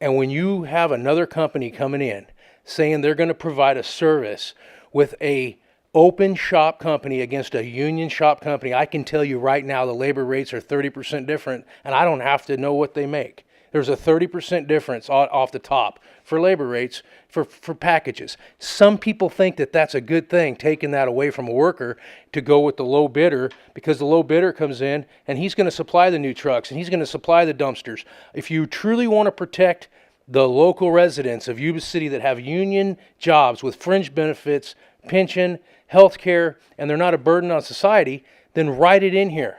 S13: and when you have another company coming in saying they're going to provide a service with a open shop company against a union shop company, I can tell you right now the labor rates are 30% different, and I don't have to know what they make. There's a 30% difference off the top for labor rates for packages. Some people think that that's a good thing, taking that away from a worker to go with the low bidder, because the low bidder comes in and he's going to supply the new trucks and he's going to supply the dumpsters. If you truly want to protect the local residents of Yuba City that have union jobs with fringe benefits, pension, health care, and they're not a burden on society, then write it in here.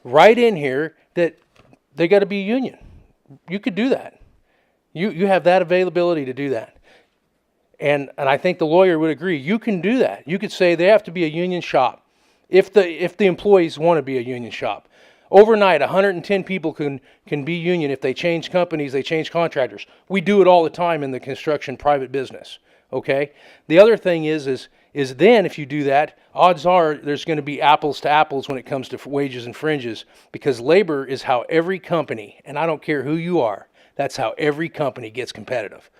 S13: Write in here that they got to be a union. You could do that. You have that availability to do that. And I think the lawyer would agree. You can do that. You could say they have to be a union shop if the employees want to be a union shop. Overnight, 110 people can be union. If they change companies, they change contractors. We do it all the time in the construction private business. Okay? The other thing is then if you do that, odds are there's going to be apples to apples when it comes to wages and fringes, because labor is how every company, and I don't care who you are, that's how every company gets competitive.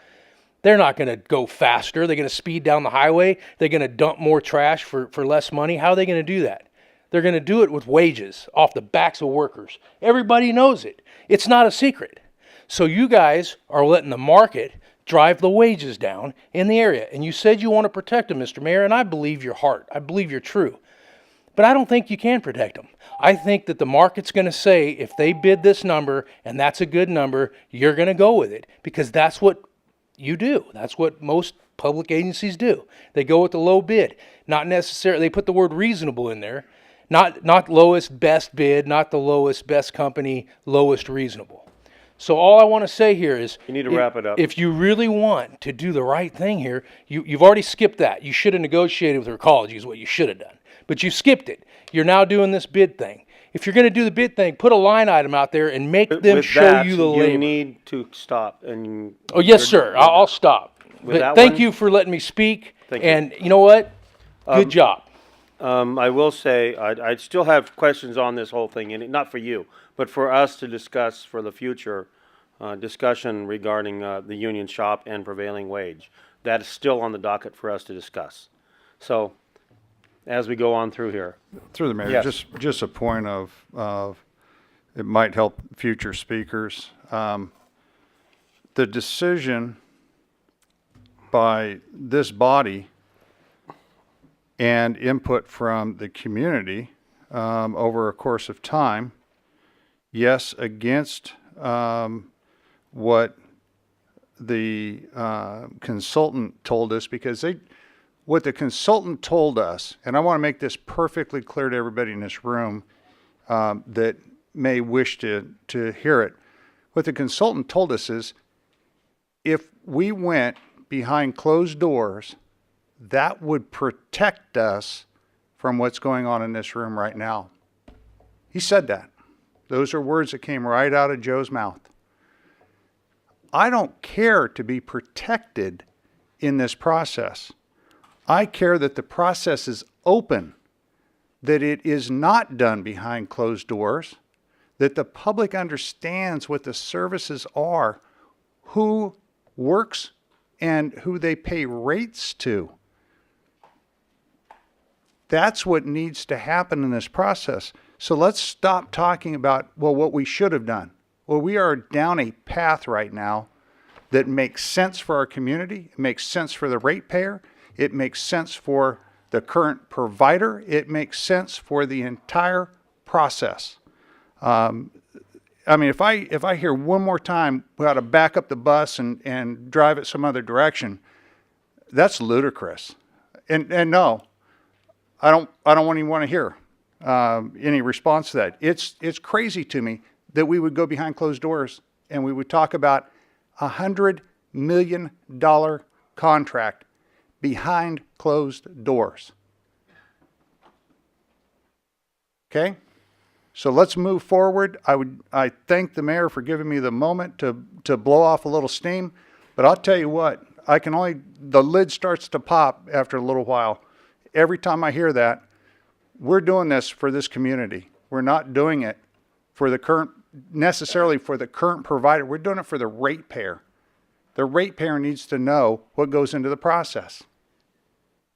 S13: They're not going to go faster. They're going to speed down the highway. They're going to dump more trash for less money. How are they going to do that? They're going to do it with wages off the backs of workers. Everybody knows it. It's not a secret. So you guys are letting the market drive the wages down in the area. And you said you want to protect them, Mr. Mayor, and I believe your heart. I believe you're true. But I don't think you can protect them. I think that the market's going to say, if they bid this number and that's a good number, you're going to go with it, because that's what you do. That's what most public agencies do. They go with the low bid. Not necessarily, they put the word reasonable in there. Not lowest best bid, not the lowest best company, lowest reasonable. So all I want to say here is,
S1: You need to wrap it up.
S13: If you really want to do the right thing here, you've already skipped that. You should have negotiated with Recology is what you should have done. But you skipped it. You're now doing this bid thing. if you're going to do the bid thing, put a line item out there and make them
S1: With
S13: show
S1: that,
S13: you the labor.
S1: You need to stop and.
S13: Oh, yes, sir. I'll stop.
S1: With
S13: But
S1: that
S13: thank
S1: one-
S13: you for letting me speak.
S1: Thank you.
S13: And you know what? Good job.
S1: I will say, I still have questions on this whole thing, and not for you, but for us to discuss for the future, discussion regarding, the union shop and prevailing wage. That is still on the docket for us to discuss. So, as we go on through here.
S5: Through the mayor,
S1: Yes.
S5: just a point of it might help future speakers. The decision by this body and input from the community over a course of time, yes, against what the consultant told us, because what the consultant told us, and I want to make this perfectly clear to everybody in this room that may wish to hear it. What the consultant told us is, if we went behind closed doors, that would protect us from what's going on in this room right now. He said that. Those are words that came right out of Joe's mouth. I don't care to be protected in this process. I care that the process is open, that it is not done behind closed doors, that the public understands what the services are, who works and who they pay rates to. That's what needs to happen in this process. So let's stop talking about, well, what we should have done. Well, we are down a path right now that makes sense for our community. It makes sense for the ratepayer. It makes sense for the current provider. It makes sense for the entire process. I mean, if I hear one more time we ought to back up the bus and drive it some other direction, that's ludicrous. And no, I don't even want to hear any response to that. It's crazy to me that we would go behind closed doors and we would talk about $100 million contract behind closed doors. Okay? So let's move forward. I thank the mayor for giving me the moment to blow off a little steam, but I'll tell you what, the lid starts to pop after a little while. Every time I hear that, we're doing this for this community. We're not doing it necessarily for the current provider. We're doing it for the ratepayer. The ratepayer needs to know what goes into the process.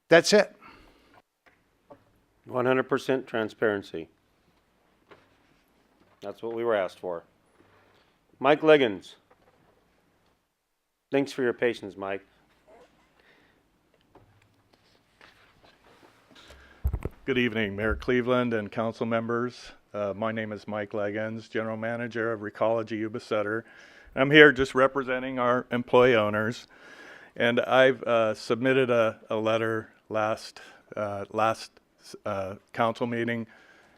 S5: That's it.
S1: 100% transparency. That's what we were asked for. Mike Leggins. Thanks for your patience, Mike.
S14: Good evening, Mayor Cleveland and council members. My name is Mike Leggins, General Manager of Recology Yuba City. I'm here just representing our employee owners, and I've submitted a letter last council meeting,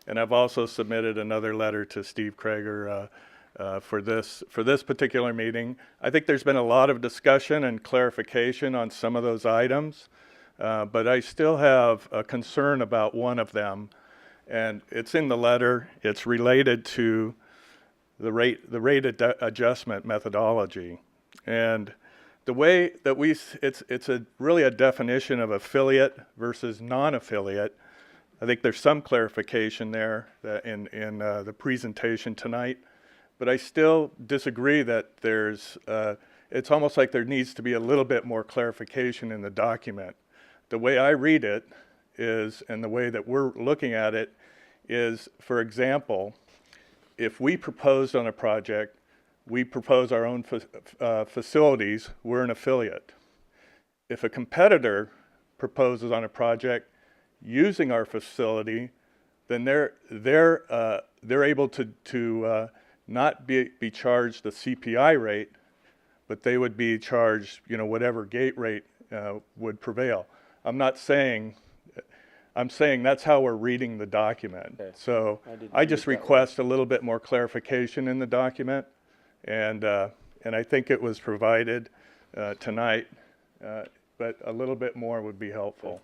S14: and I've also submitted another letter to Steve Krager for this particular meeting. I think there's been a lot of discussion and clarification on some of those items, but I still have a concern about one of them, and it's in the letter. It's related to the rate adjustment methodology, and the way that it's really a definition of affiliate versus non-affiliate. I think there's some clarification there that in the presentation tonight, but I still disagree that it's almost like there needs to be a little bit more clarification in the document. The way I read it is, and the way that we're looking at it is, for example, if we proposed on a project, we propose our own facilities, we're an affiliate. If a competitor proposes on a project using our facility, then they're able to not be charged the CPI rate, but they would be charged, whatever gate rate would prevail. I'm saying that's how we're reading the document. Okay. So I just request a little bit more clarification in the document, and I think it was provided tonight, but a little bit more would be helpful.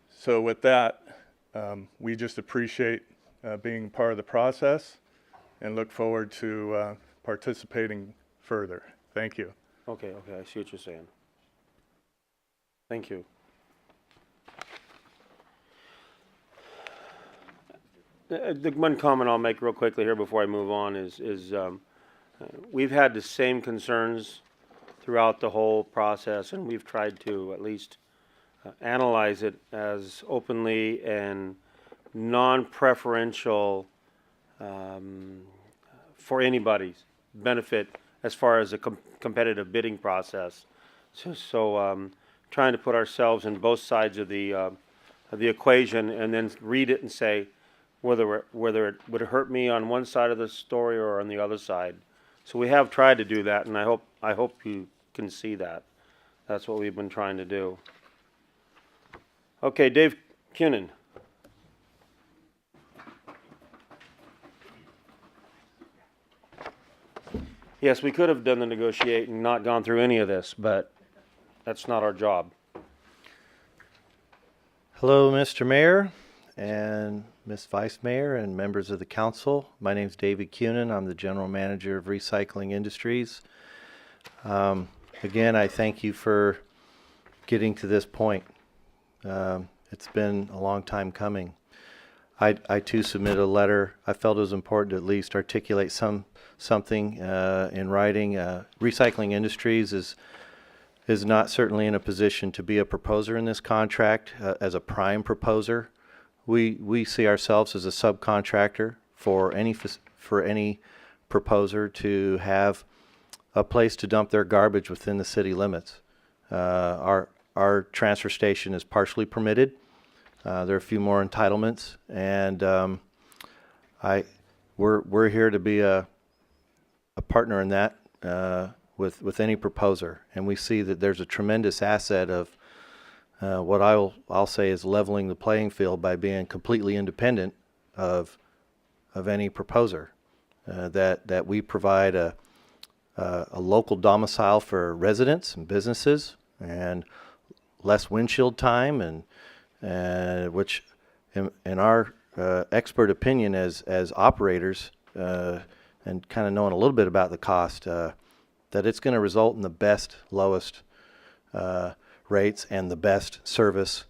S14: So with that, we just appreciate being part of the process and look forward to participating further. Thank you.
S1: Okay, I see what you're saying. Thank you. The one comment I'll make real quickly here before I move on is we've had the same concerns throughout the whole process, and we've tried to at least analyze it as openly and non-preferential for anybody's benefit as far as a competitive bidding process. So trying to put ourselves in both sides of the equation and then read it and say whether it would hurt me on one side of the story or on the other side. So we have tried to do that, and I hope you can see that. That's what we've been trying to do. Okay, Dave Kunin. Yes, we could have done the negotiating and not gone through any of this, but that's not our job.
S15: Hello, Mr. Mayor and Ms. Vice Mayor and members of the council. My name is David Kunin. I'm the General Manager of Recycling Industries. Again, I thank you for getting to this point. It's been a long time coming. I too submitted a letter. I felt it was important to at least articulate something in writing. Recycling Industries is not certainly in a position to be a proposer in this contract as a prime proposer. We see ourselves as a subcontractor for any proposer to have a place to dump their garbage within the city limits. Our transfer station is partially permitted. There are a few more entitlements, and we're here to be a partner in that with any proposer, and we see that there's a tremendous asset of what I'll say is leveling the playing field by being completely independent of any proposer. That we provide a local domicile for residents and businesses, and less windshield time, and which in our expert opinion as operators and kind of knowing a little bit about the cost, that it's going to result in the best, lowest rates and the best service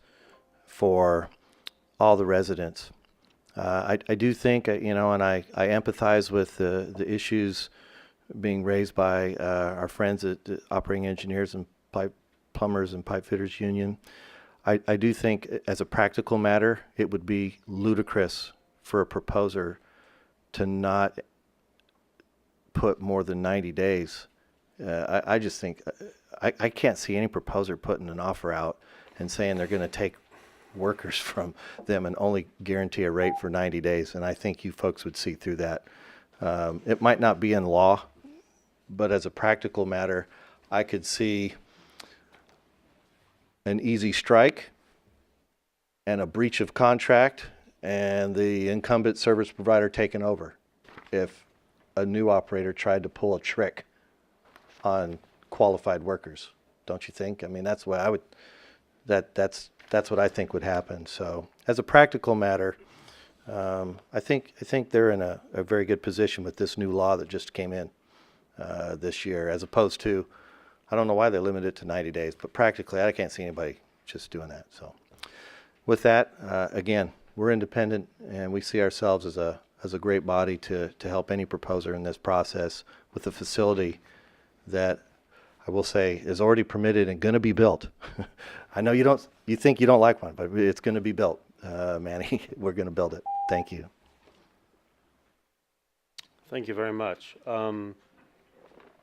S15: for all the residents. I do think, and I empathize with the issues being raised by our friends at the Operating Engineers and Plumbers and Pipe Fitters Union. I do think, as a practical matter, it would be ludicrous for a proposer to not put more than 90 days. I just think, I can't see any proposer putting an offer out and saying they're going to take workers from them and only guarantee a rate for 90 days. And I think you folks would see through that. It might not be in law, but as a practical matter, I could see an easy strike and a breach of contract and the incumbent service provider taking over if a new operator tried to pull a trick on qualified workers. Don't you think? I mean, that's what I would, that's what I think would happen. So as a practical matter, I think they're in a very good position with this new law that just came in this year, as opposed to, I don't know why they limit it to 90 days, but practically I can't see anybody just doing that. So with that, again, we're independent and we see ourselves as a great body to help any proposer in this process with a facility that I will say is already permitted and going to be built. I know you think you don't like one, but it's going to be built, Manny. We're going to build it. Thank you.
S1: Thank you very much.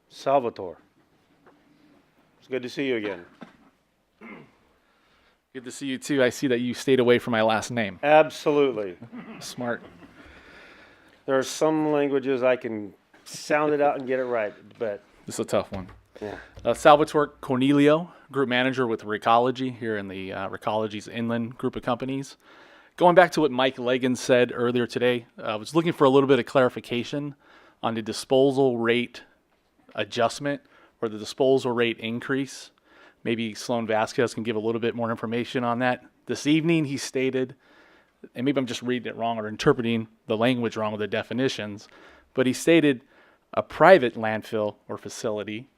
S1: Salvatore. It's good to see you again.
S16: Good to see you too. I see that you stayed away from my last name.
S1: Absolutely.
S16: Smart.
S1: There are some languages I can sound it out and get it right, but
S16: This is a tough one.
S1: yeah.
S16: Salvatore Cornelio, Group Manager with Recology here in the Recology's Inland Group of Companies. Going back to what Mike Legan said earlier today, I was looking for a little bit of clarification on the disposal rate adjustment or the disposal rate increase. Maybe Sloan Vasquez can give a little bit more information on that. This evening he stated and maybe I'm just reading it wrong or interpreting the language wrong with the definitions, but he stated a private landfill or facility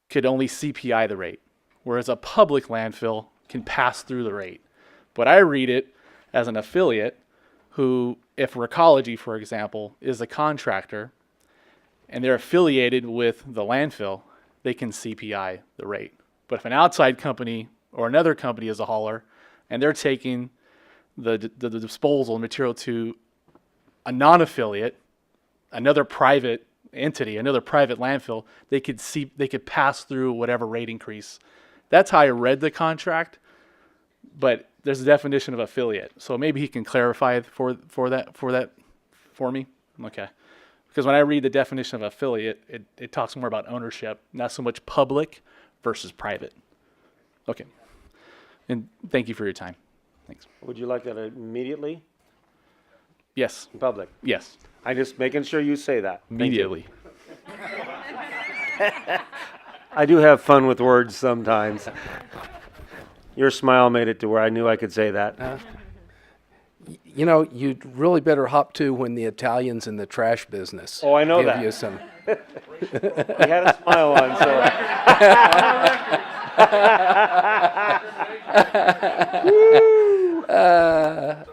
S16: could only CPI the rate, whereas a public landfill can pass through the rate. But I read it as an affiliate who, if Recology, for example, is a contractor and they're affiliated with the landfill, they can CPI the rate. But if an outside company or another company is a hauler and they're taking the disposal material to a non-affiliate, another private entity, another private landfill, they could pass through whatever rate increase. That's how I read the contract, but there's a definition of affiliate. So maybe he can clarify for that for me. Okay. Because when I read the definition of affiliate, it talks more about ownership, not so much public versus private. Okay. And thank you for your time. Thanks.
S1: Would you like that immediately?
S16: Yes.
S1: In public?
S16: Yes.
S1: I'm just making sure you say that. Thank you.
S16: Immediately.
S1: I do have fun with words sometimes. Your smile made it to where I knew I could say that.
S3: You know, you'd really better hop to when the Italians in the trash business.
S1: Oh, I know
S3: give
S1: that.
S3: You some.
S1: He had a smile on, so.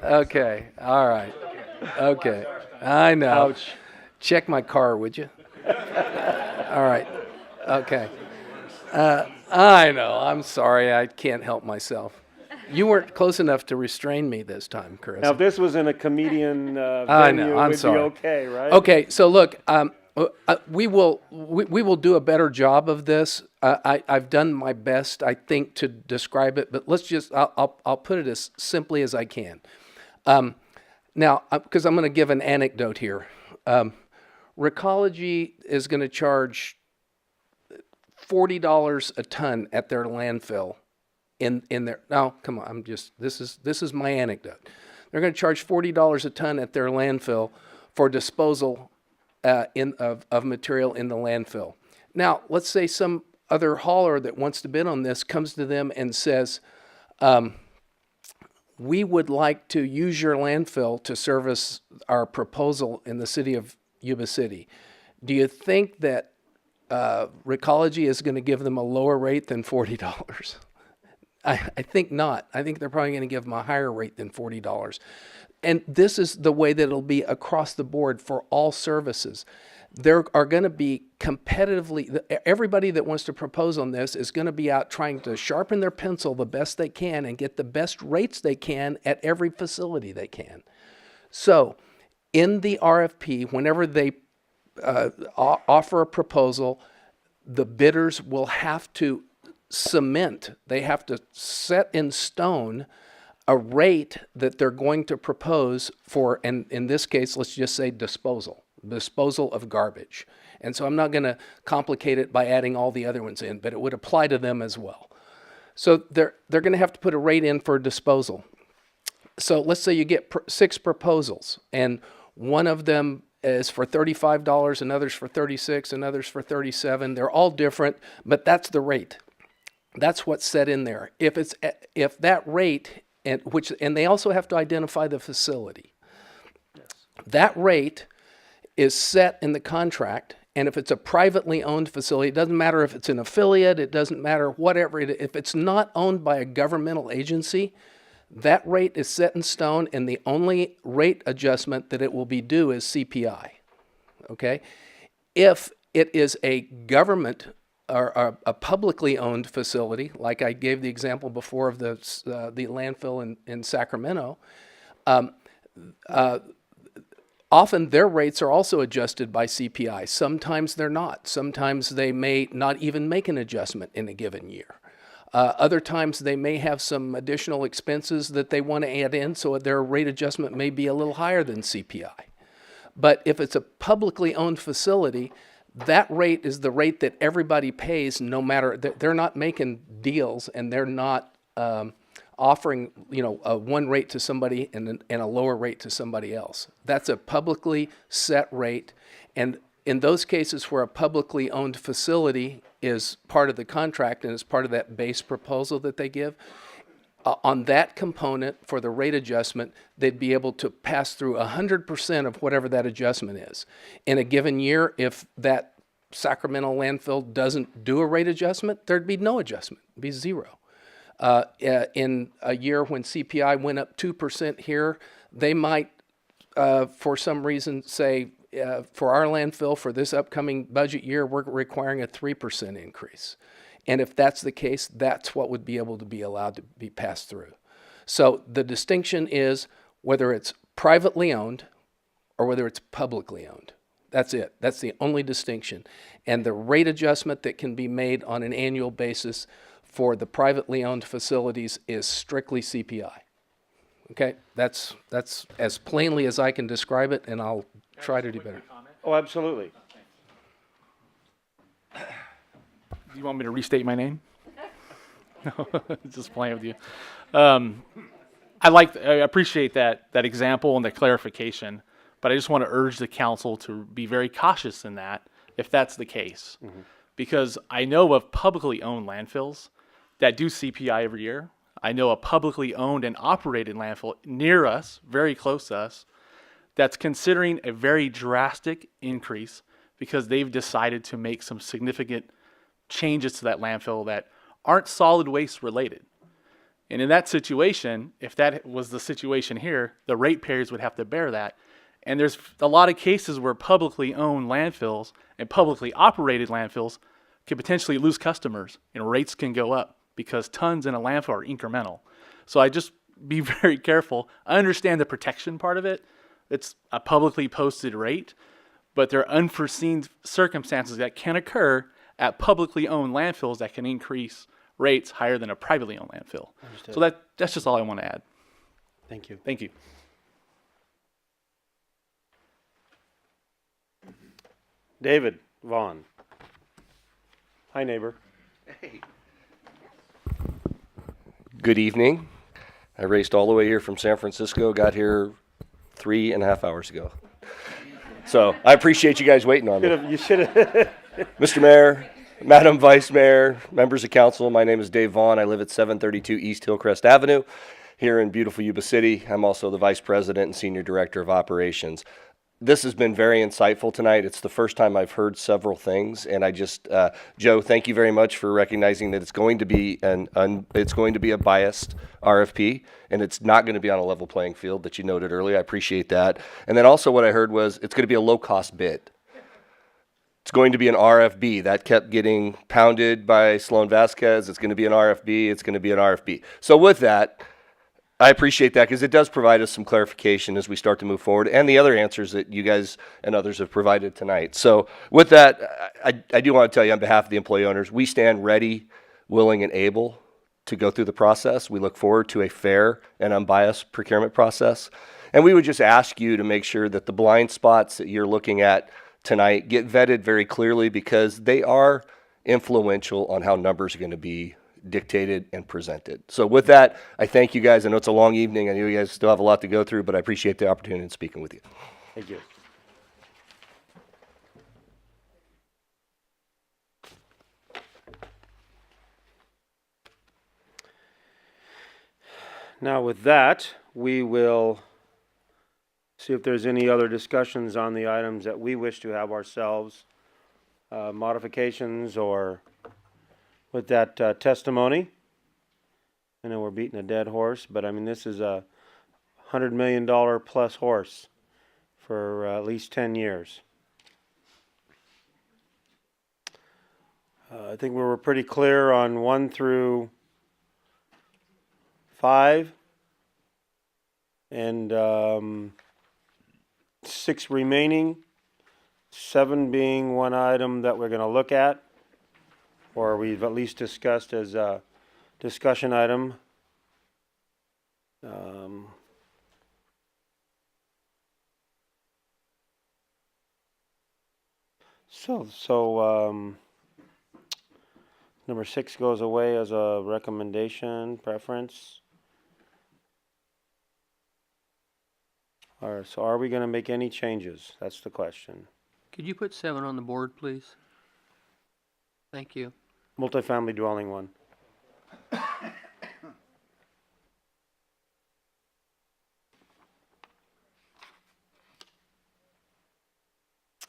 S3: Okay. All right. Okay. I know.
S1: Ouch.
S3: Check my car, would you? All right. Okay. I know. I'm sorry. I can't help myself. You weren't close enough to restrain me this time, Chris.
S1: Now, if this was in a comedian venue,
S3: I know. I'm
S1: it would
S3: sorry.
S1: be okay, right?
S3: Okay. So look, we will do a better job of this. I've done my best, I think, to describe it, but let's just I'll put it as simply as I can. Now, because I'm going to give an anecdote here. Recology is going to charge $40 a ton at their landfill. In their now, come on, this is my anecdote. They're going to charge $40 a ton at their landfill for disposal of material in the landfill. Now, let's say some other hauler that wants to bid on this comes to them and says, we would like to use your landfill to service our proposal in the city of Yuba City. Do you think that Recology is going to give them a lower rate than $40? I think not. I think they're probably going to give them a higher rate than $40. And this is the way that it'll be across the board for all services. There are going to be competitively, everybody that wants to propose on this is going to be out trying to sharpen their pencil the best they can and get the best rates they can at every facility they can. So in the RFP, whenever they offer a proposal, the bidders will have to they have to set in stone a rate that they're going to propose for, and in this case, let's just say disposal of garbage. And so I'm not going to complicate it by adding all the other ones in, but it would apply to them as well. So they're going to have to put a rate in for disposal. So let's say you get 6 proposals, and one of them is for $35, another's for $36, another's for $37. They're all different, but that's the rate. That's what's set in there. If that rate, and they also have to identify the facility. Yes. That rate is set in the contract, and if it's a privately owned facility, it doesn't matter if it's an affiliate, it doesn't matter whatever. If it's not owned by a governmental agency, that rate is set in stone, and the only rate adjustment that it will be due is CPI. Okay? If it is a government or a publicly owned facility, like I gave the example before of the landfill in Sacramento, often their rates are also adjusted by CPI. Sometimes they're not. Sometimes they may not even make an adjustment in a given year. Other times they may have some additional expenses that they want to add in, so their rate adjustment may be a little higher than CPI. But if it's a publicly owned facility, that rate is the rate that everybody pays, no matter, they're not making deals, and they're not offering, a one rate to somebody and a lower rate to somebody else. That's a publicly set rate, and in those cases where a publicly owned facility is part of the contract and is part of that base proposal that they give, On that component for the rate adjustment, they'd be able to pass through 100% of whatever that adjustment is. In a given year, if that Sacramento landfill doesn't do a rate adjustment, there'd be no adjustment, it'd be zero. In a year when CPI went up 2% here, they might, for some reason, say, for our landfill for this upcoming budget year, we're requiring a 3% increase. And if that's the case, that's what would be able to be allowed to be passed through. So the distinction is whether it's privately owned or whether it's publicly owned. That's it. That's the only distinction. And the rate adjustment that can be made on an annual basis for the privately owned facilities is strictly CPI. Okay? That's as plainly as I can describe it, and I'll try to do better.
S1: Oh, absolutely.
S16: Do you want me to restate my name? No, just playing with you. I appreciate that example and the clarification, but I just want to urge the council to be very cautious in that, if that's the case. Mm-hmm. Because I know of publicly owned landfills that do CPI every year. I know a publicly owned and operated landfill near us, very close to us, that's considering a very drastic increase because they've decided to make some significant changes to that landfill that aren't solid waste related. And in that situation, if that was the situation here, the ratepayers would have to bear that. And there's a lot of cases where publicly owned landfills and publicly operated landfills could potentially lose customers and rates can go up because tons in a landfill are incremental. So I just be very careful. I understand the protection part of it. It's a publicly posted rate, but there are unforeseen circumstances that can occur at publicly owned landfills that can increase rates higher than a privately owned landfill. Understood. So that's just all I want to add.
S1: Thank you.
S16: Thank you.
S1: David Vaughn. Hi, neighbor.
S17: Hey. Good evening. I raced all the way here from San Francisco, got here 3.5 hours ago. So I appreciate you guys waiting on me.
S1: You should have.
S17: Mr. Mayor, Madam Vice Mayor, members of council, my name is Dave Vaughn. I live at 732 East Hillcrest Avenue here in beautiful Yuba City. I'm also the Vice President and Senior Director of Operations. This has been very insightful tonight. It's the first time I've heard several things, and I just, Joe, thank you very much for recognizing that it's going to be it's going to be a biased RFP, and it's not going to be on a level playing field that you noted earlier. I appreciate that. And then also what I heard was it's going to be a low-cost bid. It's going to be an RFB. That kept getting pounded by Sloan Vasquez. It's going to be an RFB. It's going to be an RFB. So with that, I appreciate that because it does provide us some clarification as we start to move forward and the other answers that you guys and others have provided tonight. So with that, I do want to tell you on behalf of the employee owners, we stand ready, willing, and able to go through the process. We look forward to a fair and unbiased procurement process. And we would just ask you to make sure that the blind spots that you're looking at tonight get vetted very clearly because they are influential on how numbers are going to be dictated and presented. So with that, I thank you guys. I know it's a long evening. I know you guys still have a lot to go through, but I appreciate the opportunity in speaking with you.
S1: Thank you. Now with that, we will see if there's any other discussions on the items that we wish to have ourselves, modifications or with that testimony. I know we're beating a dead horse, but I mean, this is a $100 million plus horse for at least 10 years. I think we were pretty clear on 1 through 5 and 6 remaining, 7 being one item that we're going to look at, or we've at least discussed as a discussion item. So number 6 goes away as a recommendation, preference. All right, so are we going to make any changes? That's the question.
S4: Could you put 7 on the board, please? Thank you.
S1: Multifamily dwelling one.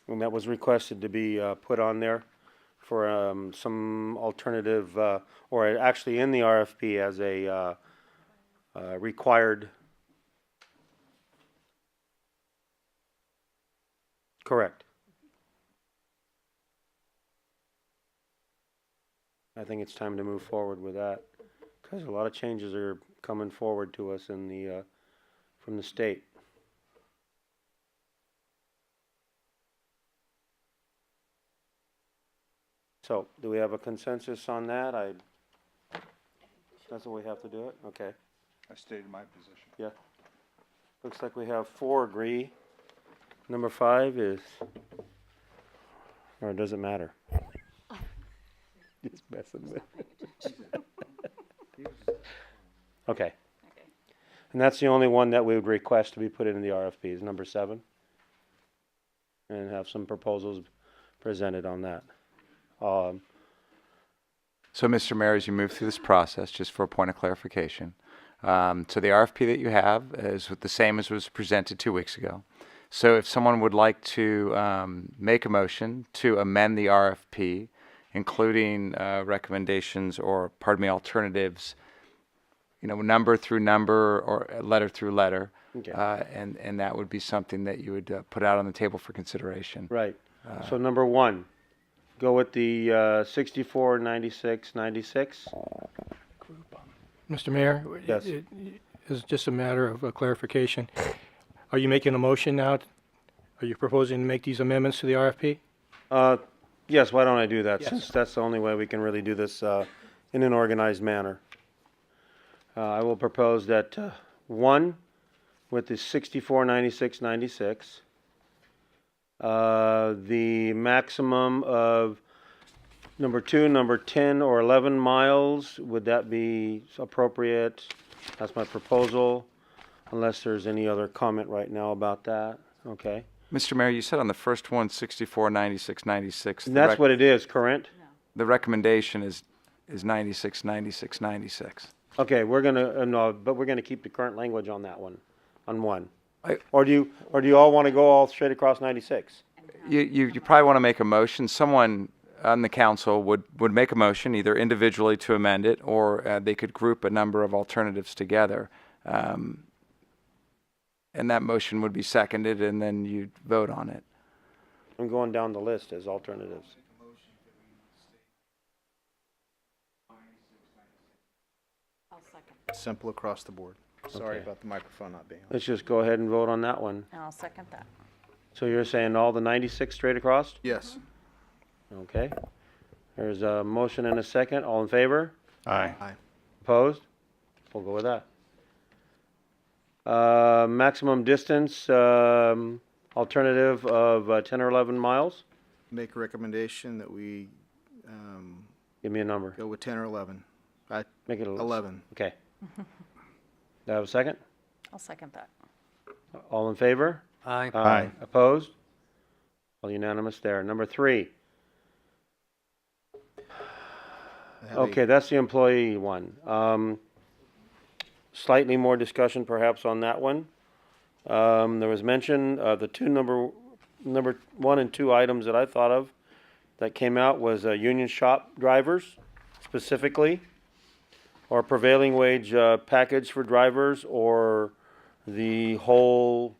S1: And that was requested to be put on there for some alternative, or actually in the RFP as a required. Correct. I think it's time to move forward with that because a lot of changes are coming forward to us in the from the state. So, do we have a consensus on that? That's what we have to do it? Okay.
S5: I stated my position.
S1: Yeah. Looks like we have 4 agree. Number 5 is, or does it matter? Just messing with Okay. And that's the only one that we would request to be put in the RFP is number 7. And have some proposals presented on that.
S9: So, Mr. Mayor, as you move through this process, just for a point of clarification, so the RFP that you have is the same as was presented 2 weeks ago. So if someone would like to make a motion to amend the RFP, including recommendations or, pardon me, alternatives, number through number or letter through letter,
S1: Okay.
S9: and that would be something that you would put out on the table for consideration.
S1: Right. So number 1, go with the 64, 96, 96.
S12: Mr. Mayor?
S1: Yes.
S12: It's just a matter of clarification. Are you making a motion now? Are you proposing to make these amendments to the RFP?
S1: Yes, why don't I do that,
S12: Yes.
S1: since that's the only way we can really do this in an organized manner. I will propose that 1, with the 64, 96, 96, the maximum of number 2, number 10 or 11 miles, would that be appropriate? That's my proposal, unless there's any other comment right now about that. Okay.
S9: Mr. Mayor, you said on the first one, 64, 96, 96.
S1: And that's what it is, current?
S9: The recommendation is 96, 96, 96.
S1: Okay, we're gonna, no, but we're gonna keep the current language on that one, on 1. Or do you all wanna go all straight across 96?
S9: You probably want to make a motion. Someone on the council would make a motion, either individually to amend it, or they could group a number of alternatives together. And that motion would be seconded, and then you'd vote on it.
S1: I'm going down the list as alternatives.
S8: Simple across the board. Sorry
S1: Okay.
S8: about the microphone not being on.
S1: Let's just go ahead and vote on that one.
S7: And I'll second that.
S1: So you're saying all the 96 straight across?
S8: Yes.
S1: Okay. There's a motion and a second. All in favor?
S14: Aye.
S8: Aye.
S1: Opposed? We'll go with that. Maximum distance, alternative of 10 or 11 miles.
S8: Make a recommendation that we
S1: Give me a number.
S8: go with 10 or 11.
S1: Make it
S8: 11.
S1: Okay. Do I have a second?
S7: I'll second that.
S1: All in favor?
S3: Aye.
S14: Aye.
S1: Opposed? All unanimous there. Number 3. Okay, that's the employee one. Slightly more discussion perhaps on that one. There was mention, the two number 1 and 2 items that I thought of that came out was union shop drivers specifically, or prevailing wage package for drivers, or the whole,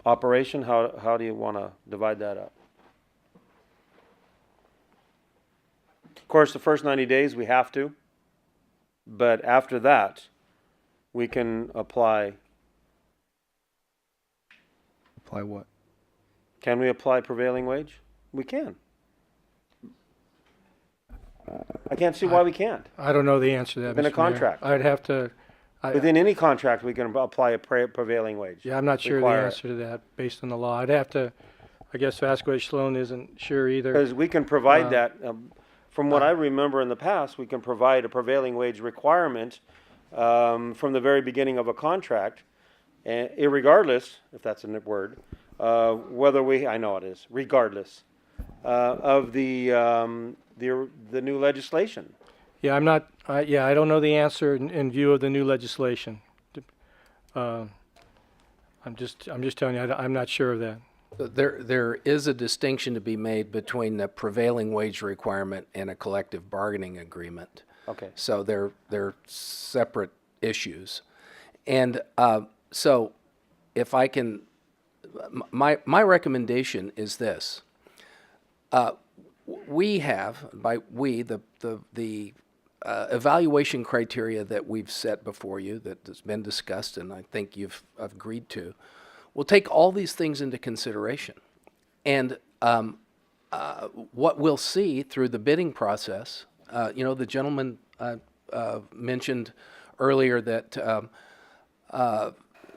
S1: operation. How do you want to divide that up? Of course, the first 90 days we have to, but after that, we can apply.
S8: Apply what?
S1: Can we apply prevailing wage? We can. I can't see why we can't.
S12: I don't know the answer to that,
S1: Within a
S12: Mr. Mayor.
S1: contract.
S12: I'd have to,
S1: Within any contract, we can apply a prevailing wage.
S12: yeah, I'm not sure the
S1: Require it.
S12: answer to that based on the law. I'd have to, I guess Vasquez Sloan isn't sure either.
S1: Because we can provide
S12: Uh,
S1: that, from what I remember in the past, we can provide a prevailing wage requirement from the very beginning of a contract, and irregardless, if that's a word, whether I know it is, regardless of the new legislation.
S12: Yeah, I'm not, I don't know the answer in view of the new legislation. I I'm just telling you, I'm not sure of that.
S3: There is a distinction to be made between the prevailing wage requirement and a collective bargaining agreement.
S1: Okay.
S3: So they're separate issues. And so if I can, my recommendation is this. We have, by we, the evaluation criteria that we've set before you that has been discussed and I think you've agreed to, will take all these things into consideration. And what we'll see through the bidding process, the gentleman mentioned earlier that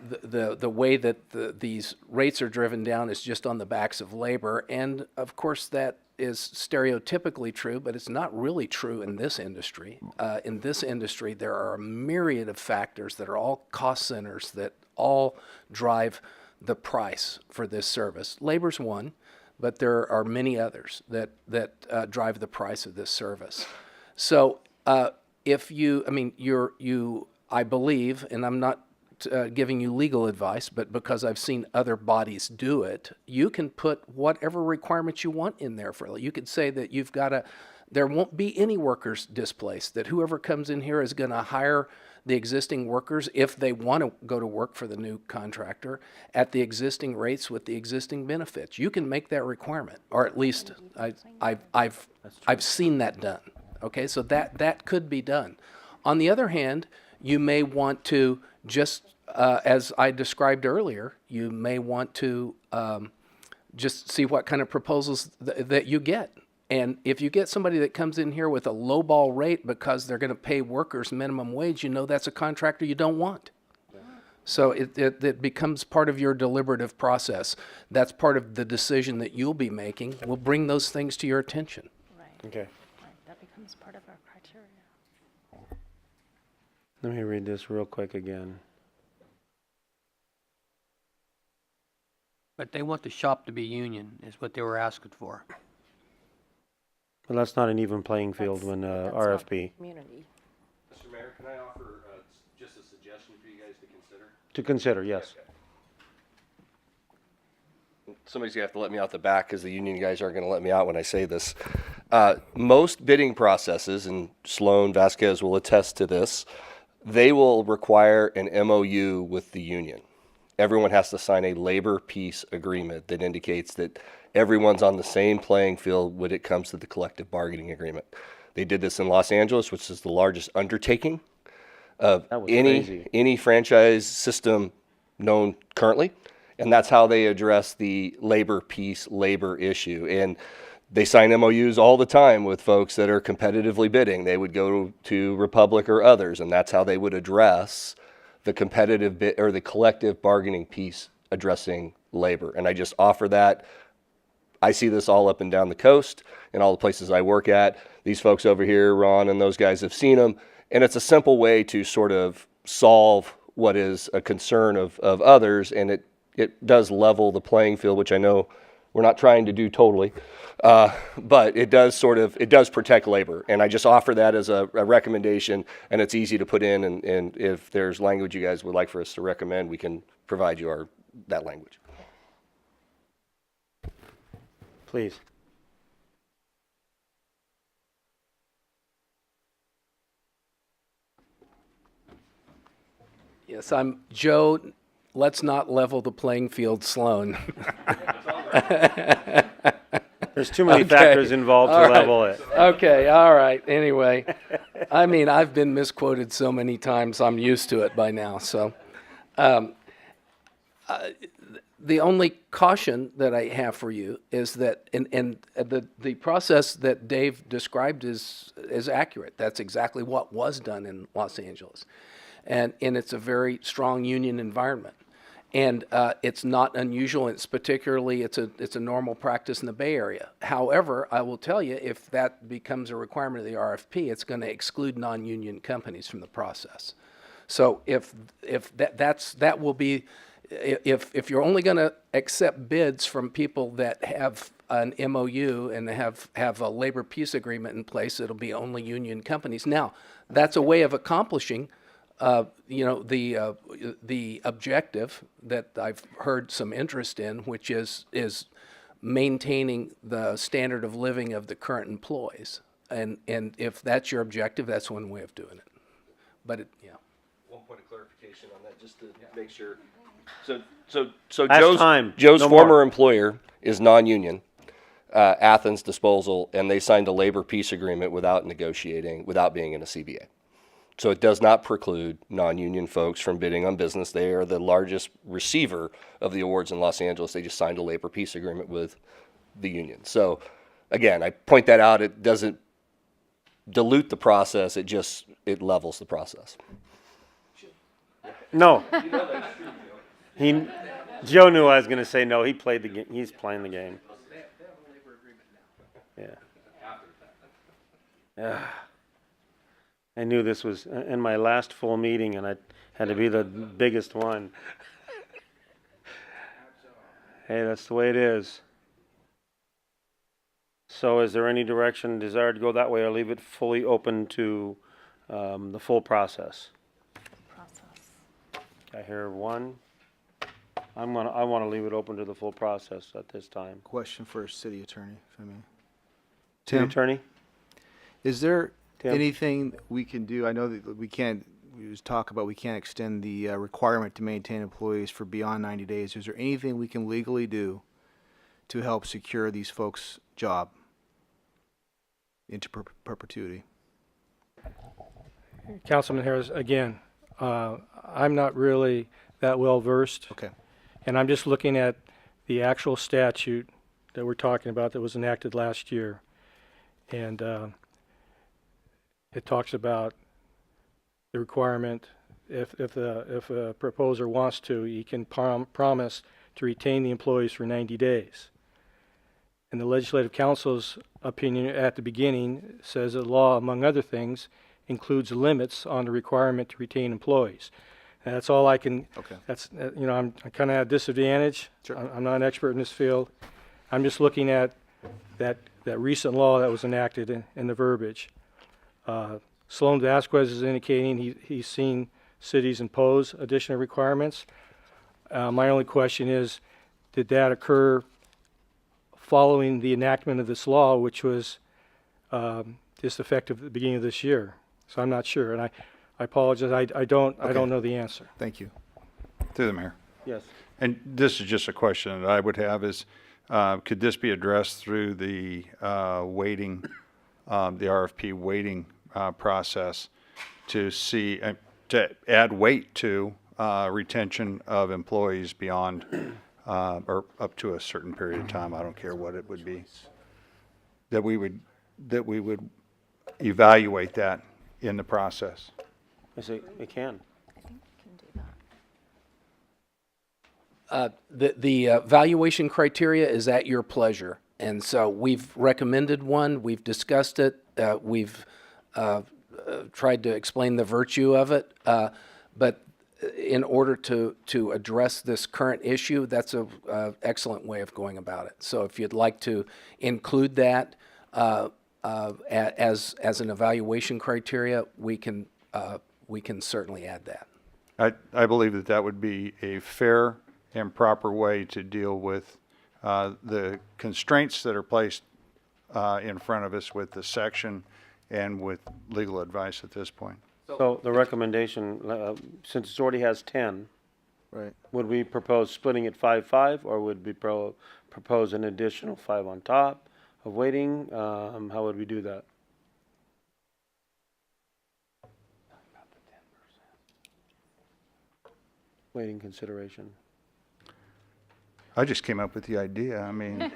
S3: the way that these rates are driven down is just on the backs of labor. And of course that is stereotypically true, but it's not really true in this industry. In this industry, there are a myriad of factors that are all cost centers that all drive the price for this service. Labor's one, but there are many others that drive the price of this service. So if you, I believe, and I'm not giving you legal advice, but because I've seen other bodies do it, you can put whatever requirements you want in there for. You could say that you've got there won't be any workers displaced, that whoever comes in here is going to hire the existing workers if they want to go to work for the new contractor at the existing rates with the existing benefits. You can make that requirement, or at least I've seen that done. Okay, so that could be done. On the other hand, you may want to just, as I described earlier, you may want to just see what kind of proposals that you get. And if you get somebody that comes in here with a lowball rate because they're going to pay workers minimum wage, that's a contractor you don't want. So it becomes part of your deliberative process. That's part of the decision that you'll be making. We'll bring those things to your attention.
S6: Right.
S1: Okay.
S6: Right. That becomes part of our criteria.
S1: Let me read this real quick again.
S4: But they want the shop to be union, is what they were asking for.
S1: Well, that's not an even playing field when
S6: That's not
S1: RFP.
S6: community.
S17: Mr. Mayor, can I offer just a suggestion for you guys to consider?
S1: To consider, yes.
S17: Somebody's going to have to let me out the back because the union guys aren't going to let me out when I say this. Most bidding processes, and Sloan Vasquez will attest to this, they will require an MOU with the union. Everyone has to sign a labor peace agreement that indicates that everyone's on the same playing field when it comes to the collective bargaining agreement. They did this in Los Angeles, which is the largest undertaking of any franchise system known currently. And that's how they address the labor peace, labor issue. And they sign MOUs all the time with folks that are competitively bidding. They would go to Republic or others, and that's how they would address the competitive bid or the collective bargaining piece addressing labor. And I just offer that. I see this all up and down the coast in all the places I work at. These folks over here, Ron and those guys have seen them. And it's a simple way to sort of solve what is a concern of others. And it does level the playing field, which I know we're not trying to do totally. But it does protect labor. And I just offer that as a recommendation, and it's easy to put in. And if there's language you guys would like for us to recommend, we can provide you that language.
S1: Please.
S3: Yes, I'm Joe. Let's not level the playing field, Sloan.
S1: There's too many factors involved to level it.
S3: Okay, all right. Anyway, I've been misquoted so many times, I'm used to it by now. So the only caution that I have for you is that, and the process that Dave described is accurate. That's exactly what was done in Los Angeles. And it's a very strong union environment. And it's not unusual. It's a normal practice in the Bay Area. However, I will tell you, if that becomes a requirement of the RFP, it's going to exclude non-union companies from the process. So if that will be, if you're only going to accept bids from people that have an MOU and have a labor peace agreement in place, it'll be only union companies. Now, that's a way of accomplishing you know, the objective that I've heard some interest in, which is maintaining the standard of living of the current employees. And if that's your objective, that's one way of doing it. But yeah.
S17: One point of clarification on that, just to make sure. So
S1: time.
S17: Joe's
S1: No
S17: former
S1: more.
S17: employer is non-union, Athens Disposal, and they signed a labor peace agreement without negotiating, without being in a CBA. So it does not preclude non-union folks from bidding on business. They are the largest receiver of the awards in Los Angeles. They just signed a labor peace agreement with the union. So again, I point that out. It doesn't dilute the process. It levels the process.
S1: No. Joe knew I was going to say no. He played the game. He's playing the game. Yeah. I knew this was in my last full meeting, and I had to be the biggest one. Hey, that's the way it is. So is there any direction, desire to go that way, or leave it fully open to the full process? I hear one. I want to leave it open to the full process at this time.
S8: Question for city attorney, if I may.
S1: City attorney?
S8: Is there
S1: Tim?
S8: anything we can do? I know that we can't, we was talk about we can't extend the requirement to maintain employees for beyond 90 days. Is there anything we can legally do to help secure these folks' job into perpetuity?
S12: Councilman Harris, again, I'm not really that well versed.
S8: Okay.
S12: And I'm just looking at the actual statute that we're talking about that was enacted last year. And it talks about the requirement, if a proposer wants to, he can promise to retain the employees for 90 days. And the Legislative Council's opinion at the beginning says that law, among other things, includes limits on the requirement to retain employees. And that's all I can.
S8: Okay.
S12: That's you know, I'm kind of at a disadvantage.
S8: Sure.
S12: I'm not an expert in this field. I'm just looking at that recent law that was enacted in the verbiage. Sloan Vasquez is indicating he's seen cities impose additional requirements. My only question is, did that occur following the enactment of this law, which was just effective at the beginning of this year? So I'm not sure, and I apologize. I don't know the answer.
S8: Thank you.
S5: Through the mayor.
S1: Yes.
S5: And this is just a question that I would have is, could this be addressed through the waiting, the RFP waiting process to see, to add weight to retention of employees beyond or up to a certain period of time? I don't care what it would be. That we would evaluate that in the process.
S1: I say it can.
S3: The valuation criteria is at your pleasure. And so we've recommended one, we've discussed it, we've tried to explain the virtue of it. But in order to address this current issue, that's an excellent way of going about it. So if you'd like to include that as an evaluation criteria, we can certainly add that.
S5: I believe that would be a fair and proper way to deal with the constraints that are placed in front of us with the section and with legal advice at this point.
S1: So the recommendation, since it already has 10,
S8: Right.
S1: would we propose splitting it 5-5, or would we propose an additional 5 on top of waiting? How would we do that? Waiting consideration.
S5: I just came up with the idea. I mean,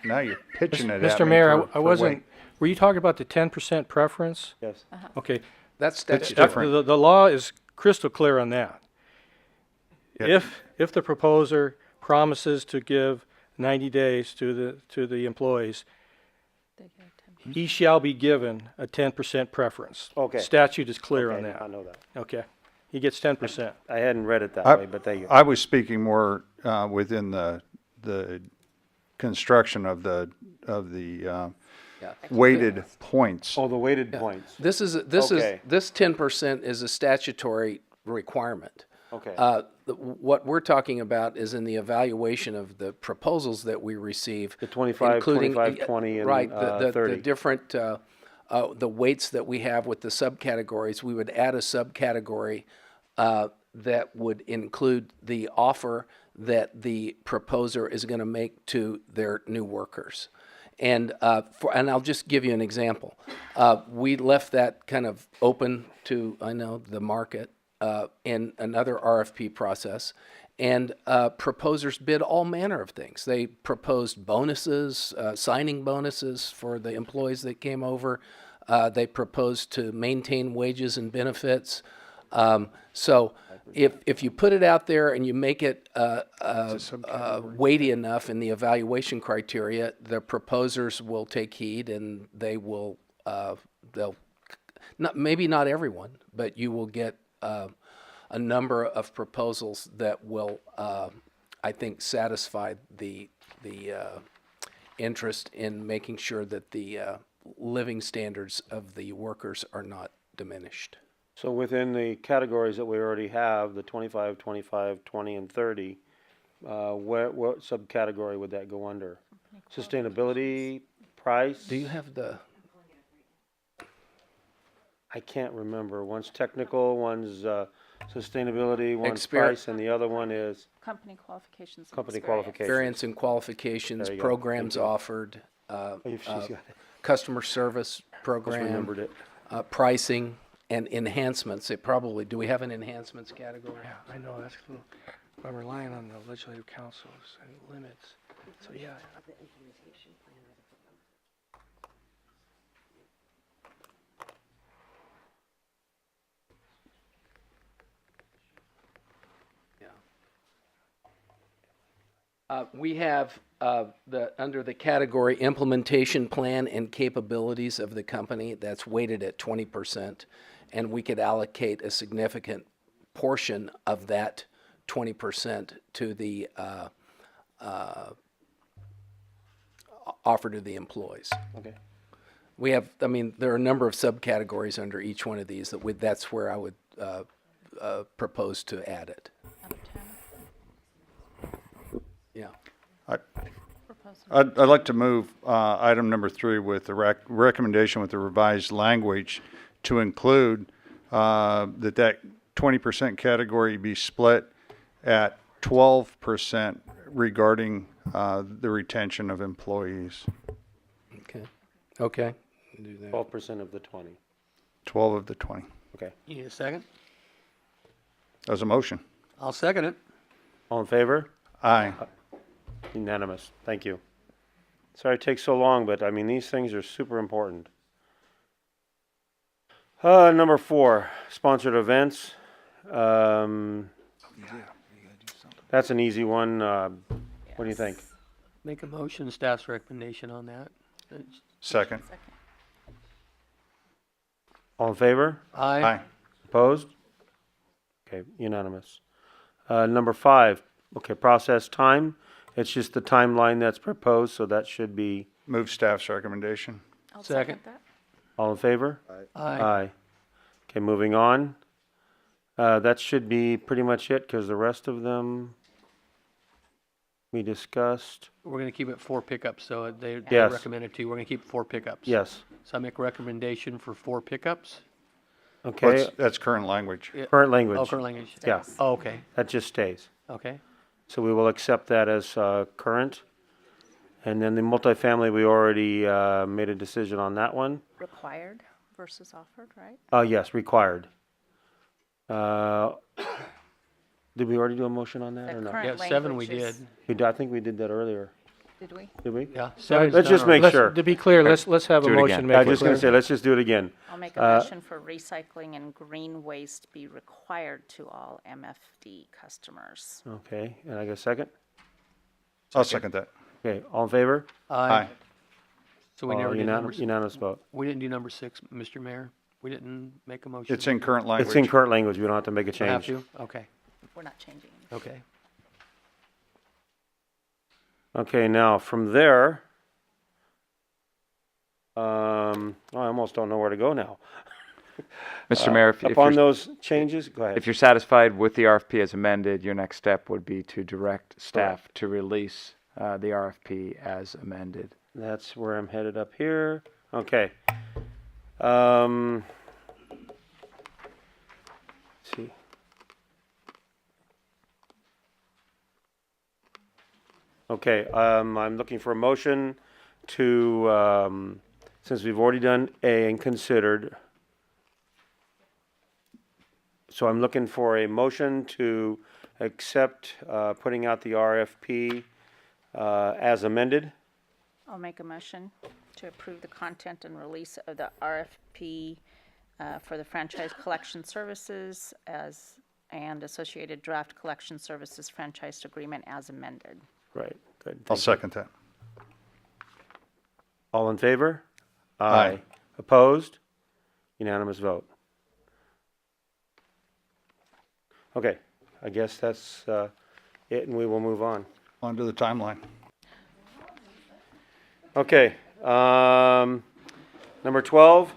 S5: now you're pitching it at
S12: Mr.
S5: me
S12: Mayor,
S5: for
S12: I wasn't,
S5: weight.
S12: were you talking about the 10% preference?
S1: Yes.
S12: Okay.
S3: That's
S5: different.
S12: The law is crystal clear on that.
S5: Yeah.
S12: If the proposer promises to give 90 days to the employees, he shall be given a 10% preference.
S1: Okay.
S12: Statute is clear
S1: Okay,
S12: on that.
S1: I know that.
S12: Okay. He gets 10%.
S1: I hadn't read it that way, but thank you.
S5: I was speaking more within the construction of the weighted points.
S1: Oh, the weighted points.
S3: This is
S1: Okay.
S3: this 10% is a statutory requirement.
S1: Okay.
S3: What we're talking about is in the evaluation of the proposals that we receive.
S1: The 25,
S3: including
S1: 25, 20, and
S3: right,
S1: 30.
S3: the different, the weights that we have with the subcategories, we would add a subcategory that would include the offer that the proposer is going to make to their new workers. And I'll just give you an example. We left that kind of open to, I know, the market in another RFP process, and proposers bid all manner of things. They proposed bonuses, signing bonuses for the employees that came over. They proposed to maintain wages and benefits. So if you put it out there and you make it weighty enough in the evaluation criteria, the proposers will take heed, and they will they'll maybe not everyone, but you will get a number of proposals that will, I think, satisfy the interest in making sure that the living standards of the workers are not diminished.
S1: So within the categories that we already have, the 25, 25, 20, and 30, what subcategory would that go under? Sustainability, price?
S3: Do you have the?
S1: I can't remember. One's technical, one's sustainability, one's
S3: Exper-
S1: price, and the other one is
S7: Company qualifications. and
S1: company
S7: experience.
S1: qualifications.
S3: Experience and qualifications,
S1: There you go.
S3: programs
S1: Thank you.
S3: offered,
S1: She's got it.
S3: customer service
S1: Just
S3: program,
S1: remembered it.
S3: pricing, and enhancements. Do we have an enhancements category?
S12: Yeah, I know, that's cool. I'm relying on the legislative councils and limits. So, yeah.
S3: We have under the category implementation plan and capabilities of the company, that's weighted at 20%, and we could allocate a significant portion of that 20% to the offer to the employees.
S1: Okay.
S3: We have, I mean, there are a number of subcategories under each one of these that's where I would propose to add it. Yeah.
S5: I'd like to move item number 3 with the recommendation with the revised language to include that 20% category be split at 12% regarding the retention of employees.
S3: Okay. Do that.
S1: 12% of the 20.
S5: 12 of the 20.
S1: Okay.
S4: You need a second?
S5: That was a motion.
S4: I'll second it.
S1: All in favor?
S5: Aye.
S1: Unanimous. Thank you. Sorry it takes so long, but I mean, these things are super important. Number 4, sponsored events. That's an easy one. What do you think?
S4: Make a motion, staff's recommendation on that.
S5: Second.
S1: All in favor?
S5: Aye.
S1: Opposed? Okay, unanimous. Number 5, okay, process time. It's just the timeline that's proposed, so that should be.
S5: Move staff's recommendation.
S7: I'll
S4: Second.
S7: that.
S1: All in favor?
S4: Aye.
S1: Okay, moving on. That should be pretty much it, because the rest of them we discussed.
S4: We're gonna keep it 4 pickups, so they
S1: Yes.
S4: recommended 2. We're gonna keep 4 pickups.
S1: Yes.
S4: So I make a recommendation for 4 pickups.
S1: Okay,
S5: That's current language.
S4: Yeah.
S1: current language.
S4: Oh, current language.
S1: Yeah,
S4: Oh, okay,
S1: that just stays.
S4: okay.
S1: So we will accept that as current. And then the multifamily, we already made a decision on that one.
S7: Required versus offered, right?
S1: Yes, required. Did we already do a motion on that
S7: The
S1: or not?
S7: current
S4: Yeah, 7 we
S7: language
S4: did.
S7: is-
S1: I think we did that earlier.
S7: Did we?
S1: Did we?
S4: Yeah. 7's
S1: Let's
S4: done
S1: just make
S4: already.
S1: sure.
S12: To be clear, let's have a
S2: Do it
S12: motion.
S2: again.
S12: make
S1: I
S12: it
S1: was just gonna
S12: clear.
S1: say, let's just do it again.
S7: I'll make a motion for recycling and green waste be required to all MFD customers.
S1: Okay, and I got a second?
S5: I'll second that.
S1: Okay, all in favor?
S5: Aye.
S4: So we never did number,
S1: Unanimous vote.
S4: we didn't do number 6, Mr. Mayor? We didn't make a motion?
S5: It's in current language.
S1: It's in current language, we don't have to make a
S4: We have
S1: change.
S4: to? Okay,
S7: We're not changing it.
S4: okay.
S1: Okay, now, from there, I almost don't know where to go now.
S2: Mr. Mayor, if
S1: Upon
S2: you're,
S1: those changes, go ahead.
S2: if you're satisfied with the RFP as amended, your next step would be to direct staff to release the RFP as amended.
S1: That's where I'm headed up here. Okay. Let's see. Okay, I'm looking for a motion to, since we've already done A and considered, so I'm looking for a motion to accept putting out the RFP as amended.
S7: I'll make a motion to approve the content and release of the RFP for the franchise collection services and associated draft collection services franchise agreement as amended.
S1: Right, good.
S5: I'll
S1: Thank you.
S5: second that.
S1: All in favor?
S5: Aye.
S1: Opposed? Unanimous vote. Okay, I guess that's it, and we will move on.
S5: On to the timeline.
S1: Okay, number 12,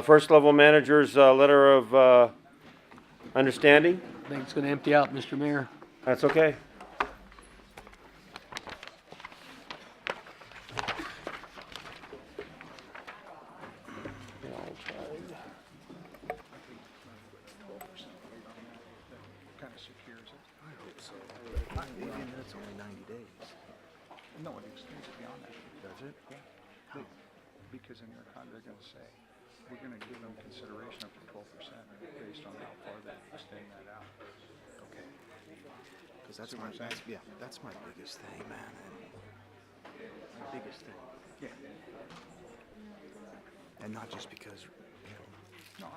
S1: first level manager's letter of understanding.
S4: I think it's gonna empty out, Mr. Mayor.
S1: That's okay.
S5: Kind of secures it. I hope so. And that's only 90 days. No, it extends it beyond that. Does it? Yeah. How? Because in your contract, they're going to say, we're going to give them consideration up to 12% based on how far they extend that out. Okay. Because that's my, that's my biggest thing, man. My biggest thing. Yeah. And not just because, you know. No,